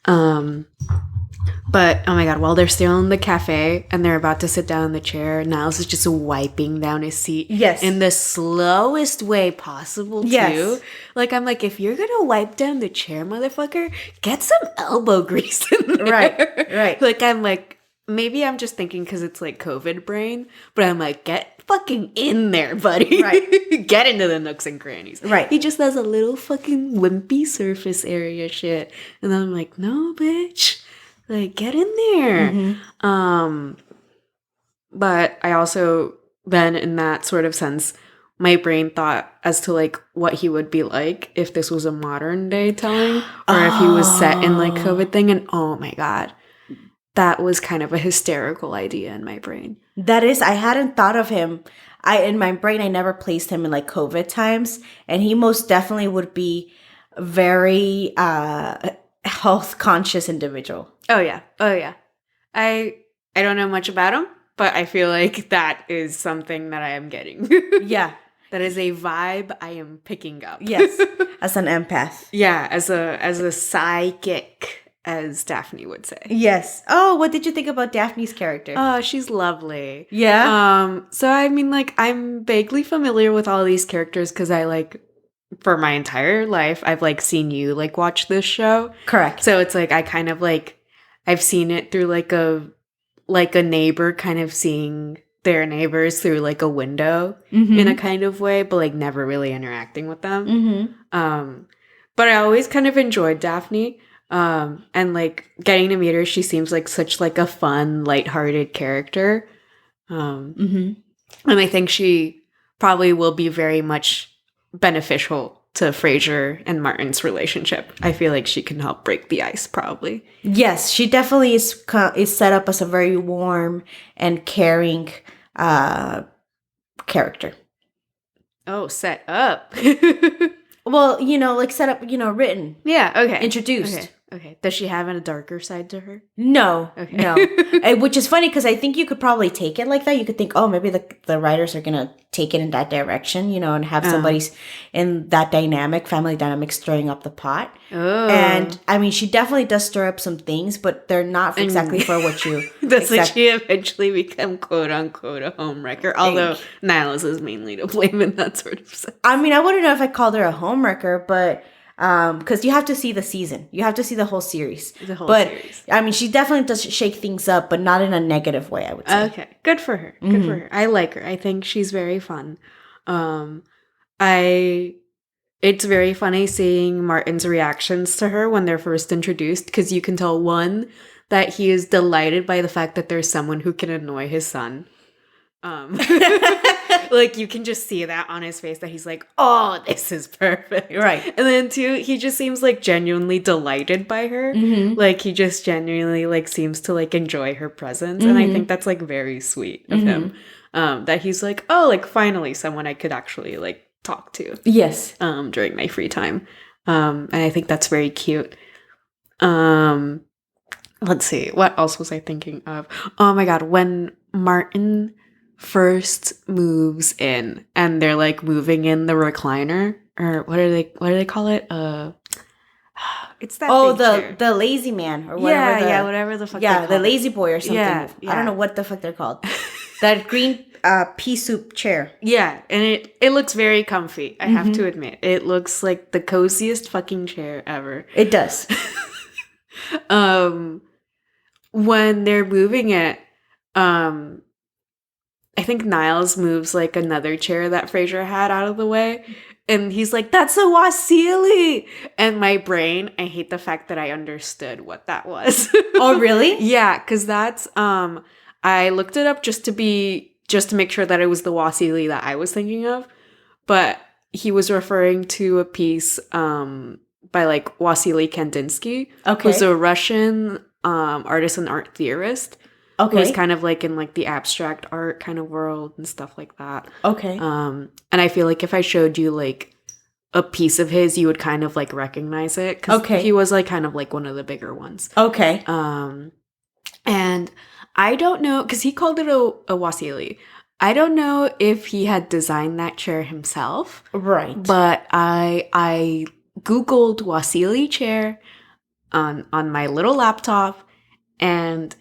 But oh my god, while they're still in the cafe and they're about to sit down in the chair, Niles is just wiping down his seat. Yes. In the slowest way possible, too. Yes. Like, I'm like, if you're gonna wipe down the chair, motherfucker, get some elbow grease in there. Right. Like, I'm like, maybe I'm just thinking because it's like COVID brain, but I'm like, get fucking in there, buddy. Right. Get into the nooks and crannies. Right. He just does a little fucking wimpy surface area shit. And then I'm like, no, bitch. Like, get in there. But I also, then in that sort of sense, my brain thought as to, like, what he would be like if this was a modern day telling. Or if he was set in, like, COVID thing. And, oh, my God. That was kind of a hysterical idea in my brain. That is, I hadn't thought of him. In my brain, I never placed him in, like, COVID times. And he most definitely would be very health conscious individual. Oh yeah. I don't know much about him, but I feel like that is something that I am getting. Yeah. That is a vibe I am picking up. Yes. As an empath. Yeah, as a psychic, as Daphne would say. Yes. Oh, what did you think about Daphne's character? Oh, she's lovely. Yeah. So I mean, like, I'm vaguely familiar with all these characters because I, like, for my entire life, I've, like, seen you, like, watch this show. Correct. So it's like I kind of, like, I've seen it through, like a neighbor kind of seeing their neighbors through, like, a window in a kind of way, but, like, never really interacting with them. But I always kind of enjoyed Daphne. And, like, getting to meet her, she seems like such, like, a fun, lighthearted character. And I think she probably will be very much beneficial to Frasier and Martin's relationship. I feel like she can help break the ice, probably. Yes, she definitely is set up as a very warm and caring character. Oh, set up. Well, like set up, written. Yeah, okay. Introduced. Okay. Does she have a darker side to her? No. Okay. No. Which is funny because I think you could probably take it like that. You could think, oh, maybe the writers are going to take it in that direction, and have somebody's in that dynamic, family dynamic, stirring up the pot. Oh. And I mean, she definitely does stir up some things, but they're not exactly for what you... Does she eventually become quote unquote a homewrecker? Although Niles is mainly to blame in that sort of sense. I mean, I wouldn't know if I called her a homewrecker, but... because you have to see the season. You have to see the whole series. Series. I mean, she definitely does shake things up, but not in a negative way, I would say. Okay. Good for her. Good for her. I like her. I think she's very fun. It's very funny seeing Martin's reactions to her when they're first introduced, because you can tell, one, that he is delighted by the fact that there's someone who can annoy his son. Like, you can just see that on his face, that he's like, oh, this is perfect. Right. And then, two, he just seems, like, genuinely delighted by her. Like, he just genuinely, like, seems to, like, enjoy her presence. And I think that's, like, very sweet of him. That he's like, oh, like, finally someone I could actually, like, talk to. Yes. During my free time. And I think that's very cute. Let's see. What else was I thinking of? Oh, my God. When Martin first moves in and they're, like, moving in the recliner, or what do they call it? It's that the lazy man or whatever. Whatever the fuck. Yeah, the lazy boy or something. Yeah. I don't know what the fuck they're called. That green pea soup chair. Yeah, and it looks very comfy. I have to admit, it looks like the coziest fucking chair ever. It does. When they're moving it, I think Niles moves, like, another chair that Frasier had out of the way. And he's like, that's a Wasili! And my brain, I hate the fact that I understood what that was. Oh, really? Yeah, because that's, I looked it up just to make sure that it was the Wasili that I was thinking of. But he was referring to a piece by, like, Wasily Kandinsky, who's a Russian artist and art theorist. Okay. Who's kind of, like, in, like, the abstract art kind of world and stuff like that. Okay. And I feel like if I showed you, like, a piece of his, you would kind of, like, recognize it. Because he was, like, kind of, like, one of the bigger ones. Okay. And I don't know, because he called it a Wasili. I don't know if he had designed that chair himself. Right. But I Googled Wasili chair. on my little laptop, and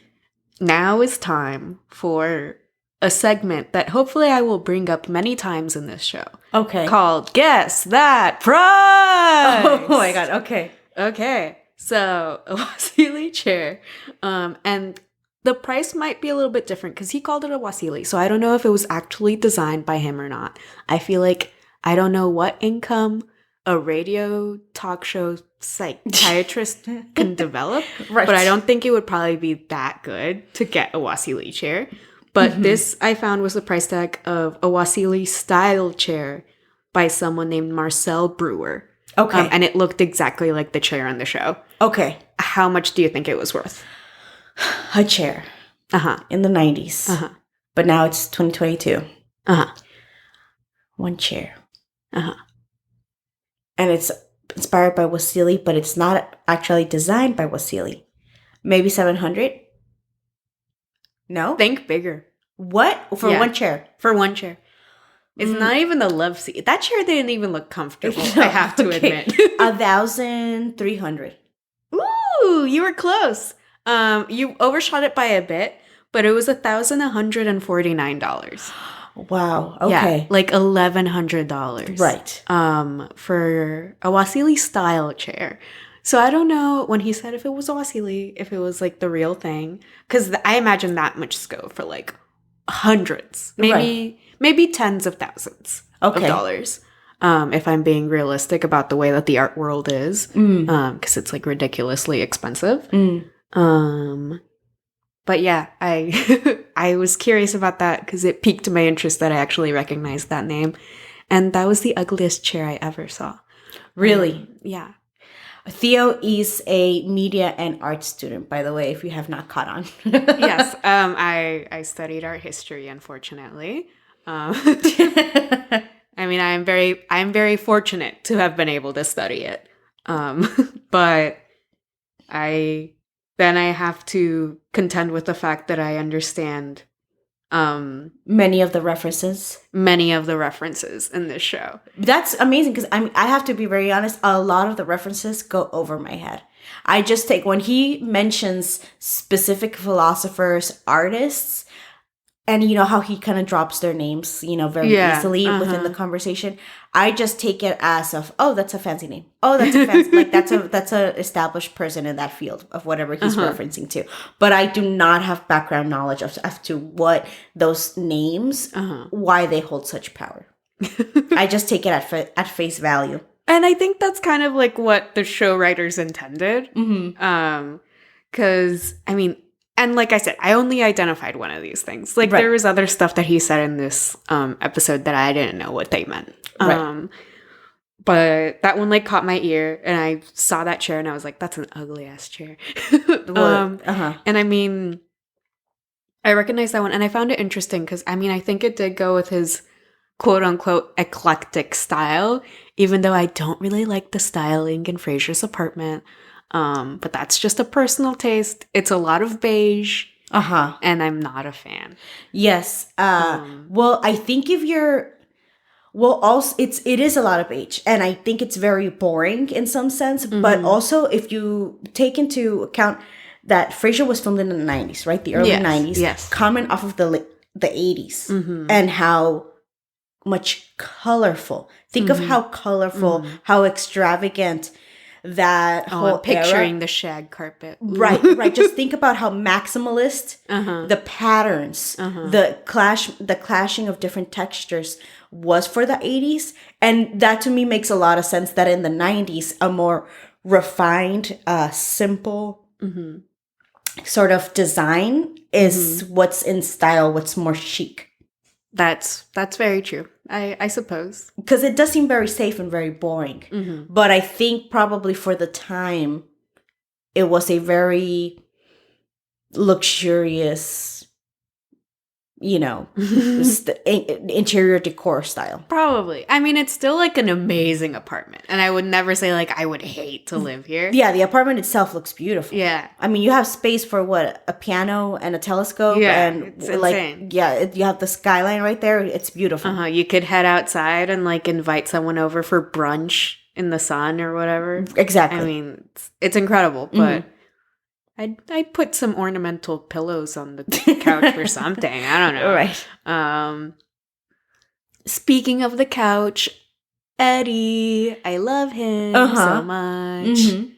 now is time for a segment that hopefully I will bring up many times in this show. Okay. Called Guess That Prize! Oh my god, okay. Okay. So, a Wasili chair. And the price might be a little bit different because he called it a Wasili. So I don't know if it was actually designed by him or not. I feel like I don't know what income a radio talk show psychiatrist can develop. Right. But I don't think it would probably be that good to get a Wasili chair. But this I found was the price tag of a Wasili style chair by someone named Marcel Brewer. Okay. And it looked exactly like the chair on the show. Okay. How much do you think it was worth? A chair. In the 90s. But now it's 2022. One chair. And it's inspired by Wasili, but it's not actually designed by Wasili. Maybe 700? No? Think bigger. What? For one chair? For one chair. It's not even the love seat. That chair didn't even look comfortable, I have to admit. 1,300. Ooh, you were close. You overshot it by a bit, but it was $1,149. Wow. Okay. Yeah, like $1,100. Right. For a Wasili style chair. So I don't know when he said if it was a Wasili, if it was like the real thing, because I imagine that much go for like hundreds, maybe tens of thousands of dollars. If I'm being realistic about the way that the art world is, because it's like ridiculously expensive. But yeah, I was curious about that because it piqued my interest that I actually recognized that name, and that was the ugliest chair I ever saw. Really? Yeah. Theo is a media and art student, by the way, if you have not caught on. Yes. I studied art history, unfortunately. I mean, I'm very fortunate to have been able to study it. But I have to contend with the fact that I understand many of the references in this show. That's amazing because I have to be very honest, a lot of the references go over my head. I just take when he mentions specific philosophers, artists, and you know how he kind of drops their names, you know, very easily within the conversation. I just take it as that's a fancy name. Oh, that's a fancy like that's a established person in that field of whatever he's referencing to. But I do not have background knowledge as to what those names, why they hold such power. I just take it at face value. And I think that's kind of like what the show writers intended. Because I mean. And like I said, I only identified one of these things. Like there was other stuff that he said in this episode that I didn't know what they meant. But that one like caught my ear, and I saw that chair, and I was like, "That's an ugly ass chair." And I mean, I recognized that one, and I found it interesting because I mean, I think it did go with his quote unquote eclectic style, even though I don't really like the styling in Frasier's apartment. But that's just a personal taste. It's a lot of beige. And I'm not a fan. Yes. Well, I think it is a lot of beige, and I think it's very boring in some sense, but also if you take into account that Frasier was filmed in the 90s, right? The early 90s. Yes. Coming off of the 80s and how much colorful. Think of how colorful, how extravagant that whole picturing era. The shag carpet. Right. Just think about how maximalist the patterns, the clashing of different textures was for the 80s. And that to me makes a lot of sense that in the 90s, a more refined, simple sort of design is what's in style, what's more chic. That's very true. I suppose. Because it does seem very safe and very boring. But I think probably for the time, it was a very luxurious, you know, interior decor style. Probably. I mean, it's still like an amazing apartment. And I would never say like I would hate to live here. Yeah, the apartment itself looks beautiful. Yeah. I mean, you have space for what? A piano and a telescope. Yeah, and it's like, insane. Yeah, you have the skyline right there. It's beautiful. You could head outside and like invite someone over for brunch in the sun or whatever. Exactly. I mean, it's incredible, but I'd put some ornamental pillows on the couch or something. I don't know. Right. Speaking of the couch, Eddie, I love him so much. Mm-hmm.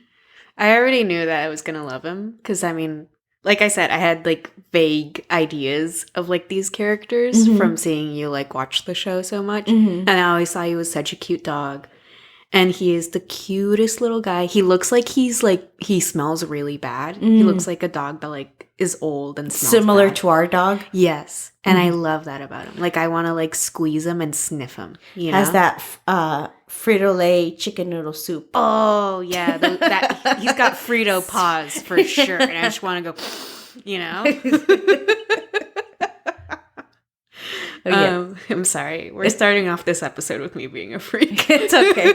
I already knew that I was gonna love him because, I mean, like I said, I had like vague ideas of like these characters from seeing you like watch the show so much, and I always thought he was such a cute dog. And he is the cutest little guy. He looks like he smells really bad. He looks like a dog that like is old and smells similar bad. to our dog. Yes. And I love that about him. Like, I want to like squeeze him and sniff him. You know? Has that Frito-Lay chicken noodle soup. Oh, yeah. That he's got Frito paws for sure. And I just want to go, you know? I'm sorry. We're starting off this episode with me being a freak. It's okay.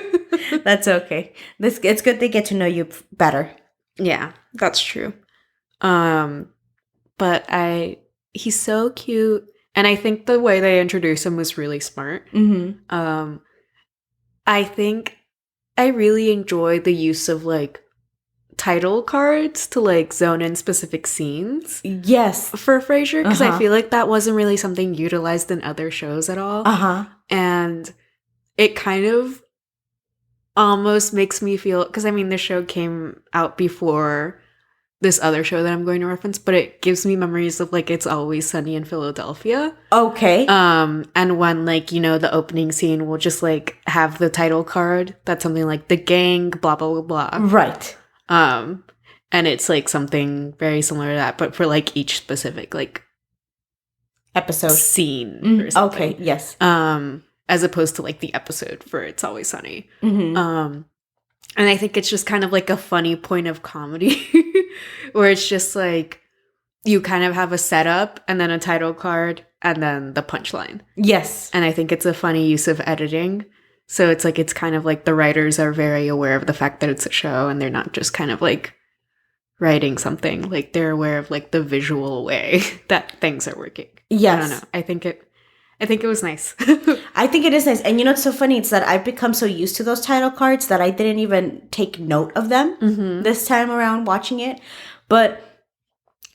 That's okay. It's good they get to know you better. Yeah, that's true. But he's so cute, and I think the way they introduce him was really smart. I think I really enjoy the use of like title cards to like zone in specific scenes. Yes. For Frasier, because I feel like that wasn't really something utilized in other shows at all. And it kind of almost makes me feel, because I mean the show came out before this other show that I'm going to reference, but it gives me memories of like It's Always Sunny in Philadelphia. Okay. And when like, you know, the opening scene will just like have the title card that's something like the gang, blah blah blah blah. Right. And it's like something very similar to that, but for like each specific like episode scene or something. Okay, yes. As opposed to like the episode for It's Always Sunny. And I think it's just kind of like a funny point of comedy where it's just like you kind of have a setup and then a title card and then the punchline. Yes. And I think it's a funny use of editing. So it's like, it's kind of like the writers are very aware of the fact that it's a show and they're not just kind of like writing something. Like they're aware of like the visual way that things are working. Yes. I don't know. I think it was nice. I think it is nice. And you know what's so funny? It's that I've become so used to those title cards that I didn't even take note of them this time around watching it. But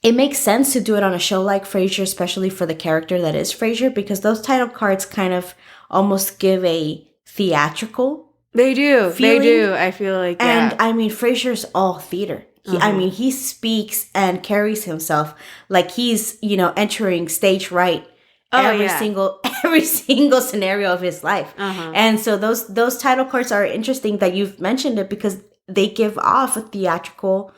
it makes sense to do it on a show like Frasier, especially for the character that is Frasier, because those title cards kind of almost give a theatrical They do. feeling. They do. I feel like, yeah. And I mean, Frasier's all theater. I mean, he speaks and carries himself like he's, you know, entering stage right every single scenario of his life. And so those title cards are interesting that you've mentioned it because they give off a theatrical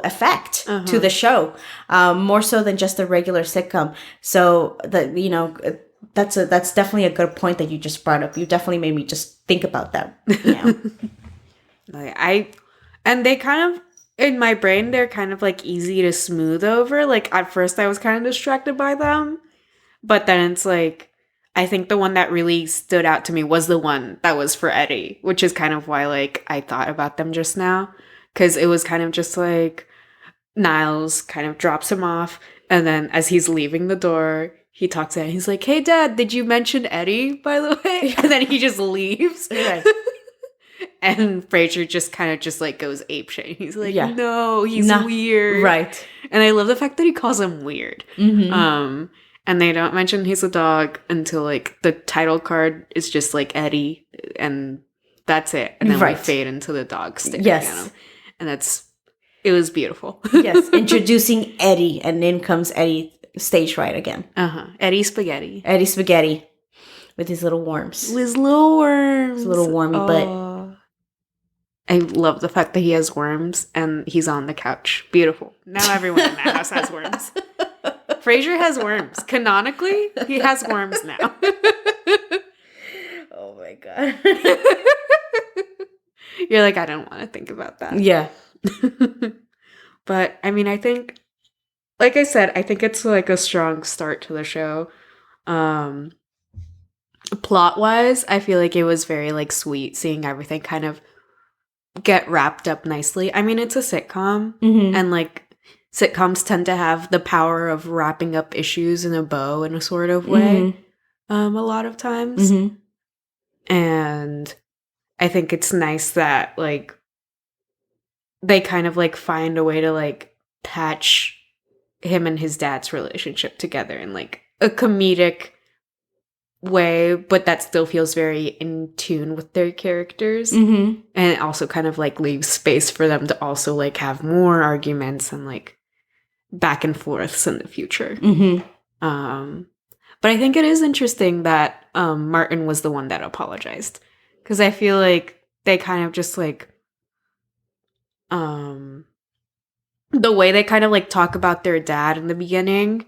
effect to the show, more so than just a regular sitcom. So that, you know, that's definitely a good point that you just brought up. You definitely made me just think about that. You know? And they kind of, in my brain, they're kind of like easy to smooth over. Like at first I was kind of distracted by them, but then it's like, I think the one that really stood out to me was the one that was for Eddie, which is kind of why like I thought about them just now. Cause it was kind of just like Niles kind of drops him off. And then as he's leaving the door, he talks to Eddie. He's like, "Hey Dad, did you mention Eddie, by the way?" And then he just leaves. Right. And Frasier just kind of just like goes apeshit. He's like, "No, he's weird." Right. And I love the fact that he calls him weird. And they don't mention he's a dog until like the title card is just like Eddie, and that's it. And then we fade into the dog staring at him. And it was beautiful. Yes. Introducing Eddie, and in comes Eddie stage right again. Eddie Spaghetti. Eddie Spaghetti with his little worms. His little worms. His little wormy butt. I love the fact that he has worms and he's on the couch. Beautiful. Now everyone in that house has worms. Frasier has worms. Canonically, he has worms now. Oh my God. You're like, I don't want to think about that. Yeah. But I mean, I think, like I said, I think it's like a strong start to the show. Plot-wise, I feel like it was very like sweet seeing everything kind of get wrapped up nicely. I mean, it's a sitcom, and like sitcoms tend to have the power of wrapping up issues in a bow in a sort of way, a lot of times. And I think it's nice that, like, they kind of, like, find a way to, like, patch him and his dad's relationship together in, like, a comedic way, but that still feels very in tune with their characters. Mm-hmm. And it also kind of, like, leaves space for them to also, like, have more arguments and, like, back and forths in the future. Mm-hmm. But I think it is interesting that Martin was the one that apologized. Because I feel like they kind of just, like, the way they kind of, like, talk about their dad in the beginning,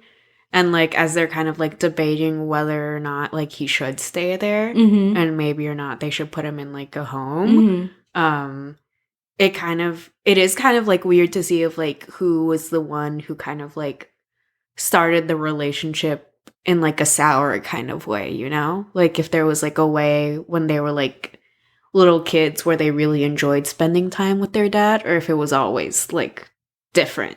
and, like, as they're kind of, like, debating whether or not, like, he should stay there, and maybe or not they should put him in, like, a home. It is kind of, like, weird to see of, like, who was the one who kind of, like, started the relationship in, like, a sour kind of way, you know? Like, if there was, like, a way when they were, like, little kids where they really enjoyed spending time with their dad, or if it was always, like, different.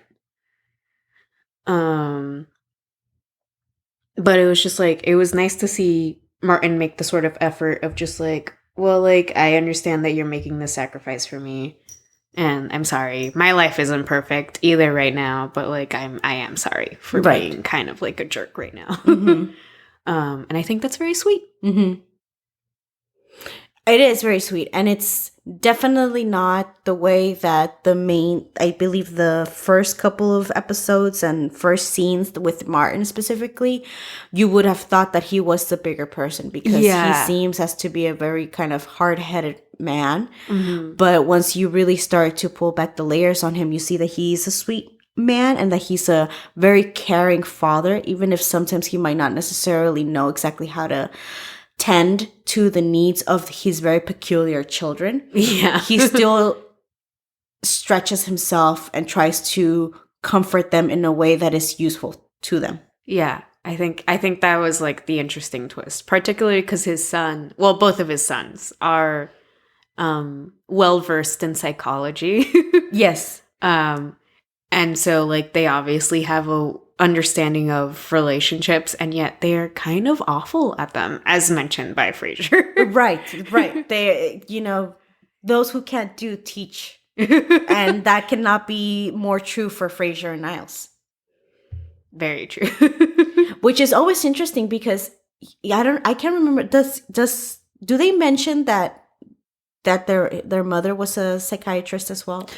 But it was just, like, it was nice to see Martin make the sort of effort of just, like, well, like, I understand that you're making this sacrifice for me, and I'm sorry. My life isn't perfect either right now, but, like, I am sorry for being kind of, like, a jerk right now. And I think that's very sweet. It is very sweet, and it's definitely not the way that I believe the first couple of episodes and first scenes with Martin specifically, you would have thought that he was the bigger person, because he seems as to be a very kind of hard-headed man. But once you really start to pull back the layers on him, you see that he's a sweet man and that he's a very caring father, even if sometimes he might not necessarily know exactly how to tend to the needs of his very peculiar children. He still stretches himself and tries to comfort them in a way that is useful to them. I think that was, like, the interesting twist, particularly because both of his sons are well versed in psychology. Yes. And so, like, they obviously have a understanding of relationships, and yet they are kind of awful at them, as mentioned by Frasier. Right. They, those who can't do teach. And that cannot be more true for Frasier and Niles. Very true. Which is always interesting because I can't remember. Do they mention that their mother was a psychiatrist as well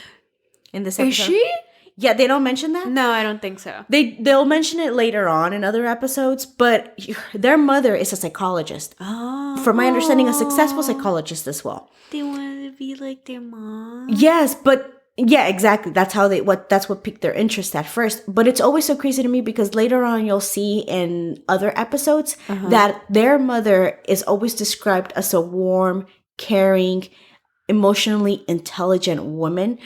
in this episode? Is she? Yeah, they don't mention that? No, I don't think so. They'll mention it later on in other episodes, but their mother is a psychologist. Oh. From my understanding, a successful psychologist as well. They wanted to be like their mom. Yes, but yeah, exactly. That's what piqued their interest at first. But it's always so crazy to me because later on you'll see in other episodes that their mother is always described as a warm, caring, emotionally intelligent woman,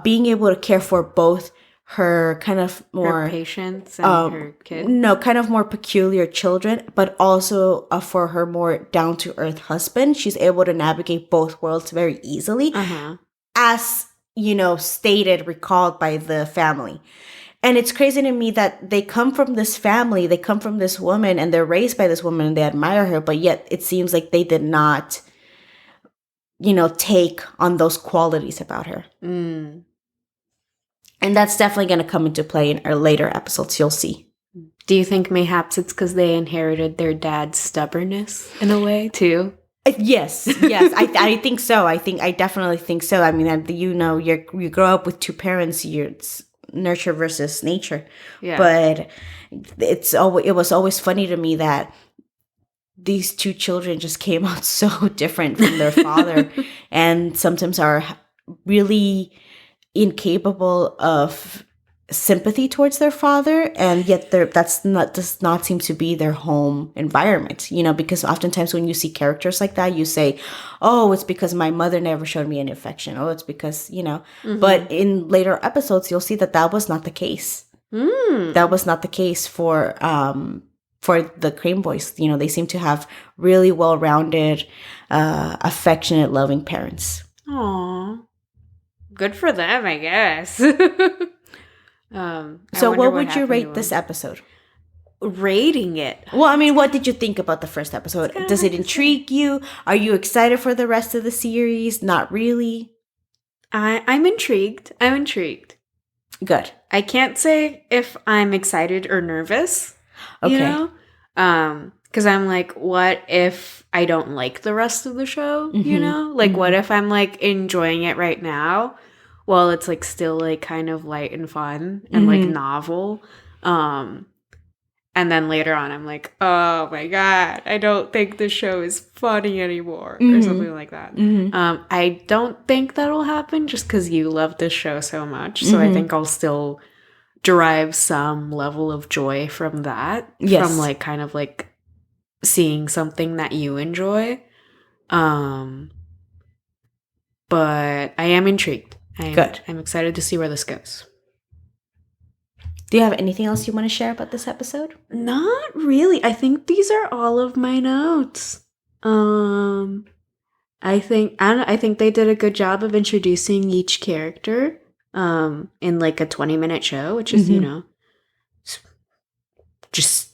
being able to care for both her kind of more her patients and her kid. No, kind of more peculiar children, but also for her more down to earth husband. She's able to navigate both worlds very easily, as stated, recalled by the family. And it's crazy to me that they come from this family, they come from this woman, and they're raised by this woman, and they admire her, but yet it seems like they did not take on those qualities about her. And that's definitely going to come into play in our later episodes, you'll see. Do you think mayhaps it's because they inherited their dad's stubbornness in a way, too? Yes. I think so. I definitely think so. I mean, you grow up with two parents, it's nurture versus nature. Yeah. But it was always funny to me that these two children just came out so different from their father and sometimes are really incapable of sympathy towards their father, and yet does not seem to be their home environment, because oftentimes when you see characters like that, you say, oh, it's because my mother never showed me any affection. Oh, it's because, but in later episodes, you'll see that was not the case. That was not the case for the Crane Boys. They seem to have really well-rounded, affectionate, loving parents. Aww. Good for them, I guess. So what would you rate this episode? rating it. Well, I mean, what did you think about the first episode? Does it intrigue you? Are you excited for the rest of the series? Not really. I'm intrigued. Good. I can't say if I'm excited or nervous. Okay. You know? Because I'm like, what if I don't like the rest of the show? You know? Like, what if I'm like enjoying it right now? Well, it's like still like kind of light and fun and like novel. And then later on, I'm like, oh my God, I don't think the show is funny anymore or something like that. I don't think that'll happen just because you love this show so much. So I think I'll still derive some level of joy from that. Yes. From like kind of like seeing something that you enjoy. But I am intrigued. Good. I'm excited to see where this goes. Do you have anything else you want to share about this episode? Not really. I think these are all of my notes. I think they did a good job of introducing each character in like a 20-minute show, which is, you know, just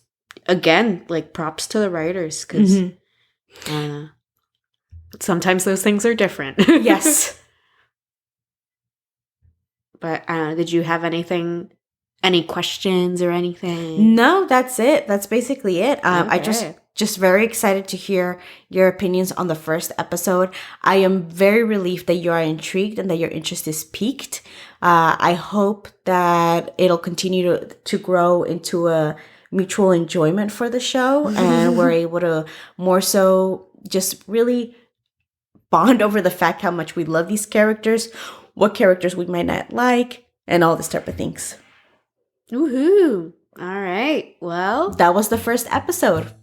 again, like props to the writers because sometimes those things are different. Yes. But I don't know, did you have any questions or anything? No, that's it. That's basically it. I just very excited to hear your opinions on the first episode. I am very relieved that you are intrigued and that your interest is piqued. I hope that it'll continue to grow into a mutual enjoyment for the show and we're able to more so just really bond over the fact how much we love these characters, what characters we might not like, and all this type of things. Woohoo! All right. Well, that was the first episode.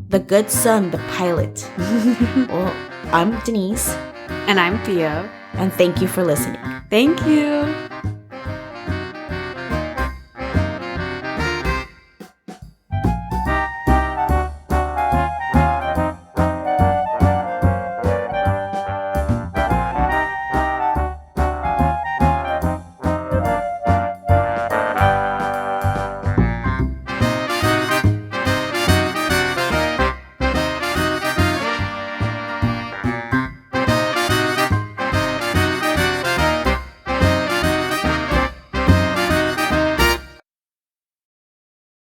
The Good Son, the pilot. Well, I'm Denise. And I'm Theo. And thank you for listening. Thank you.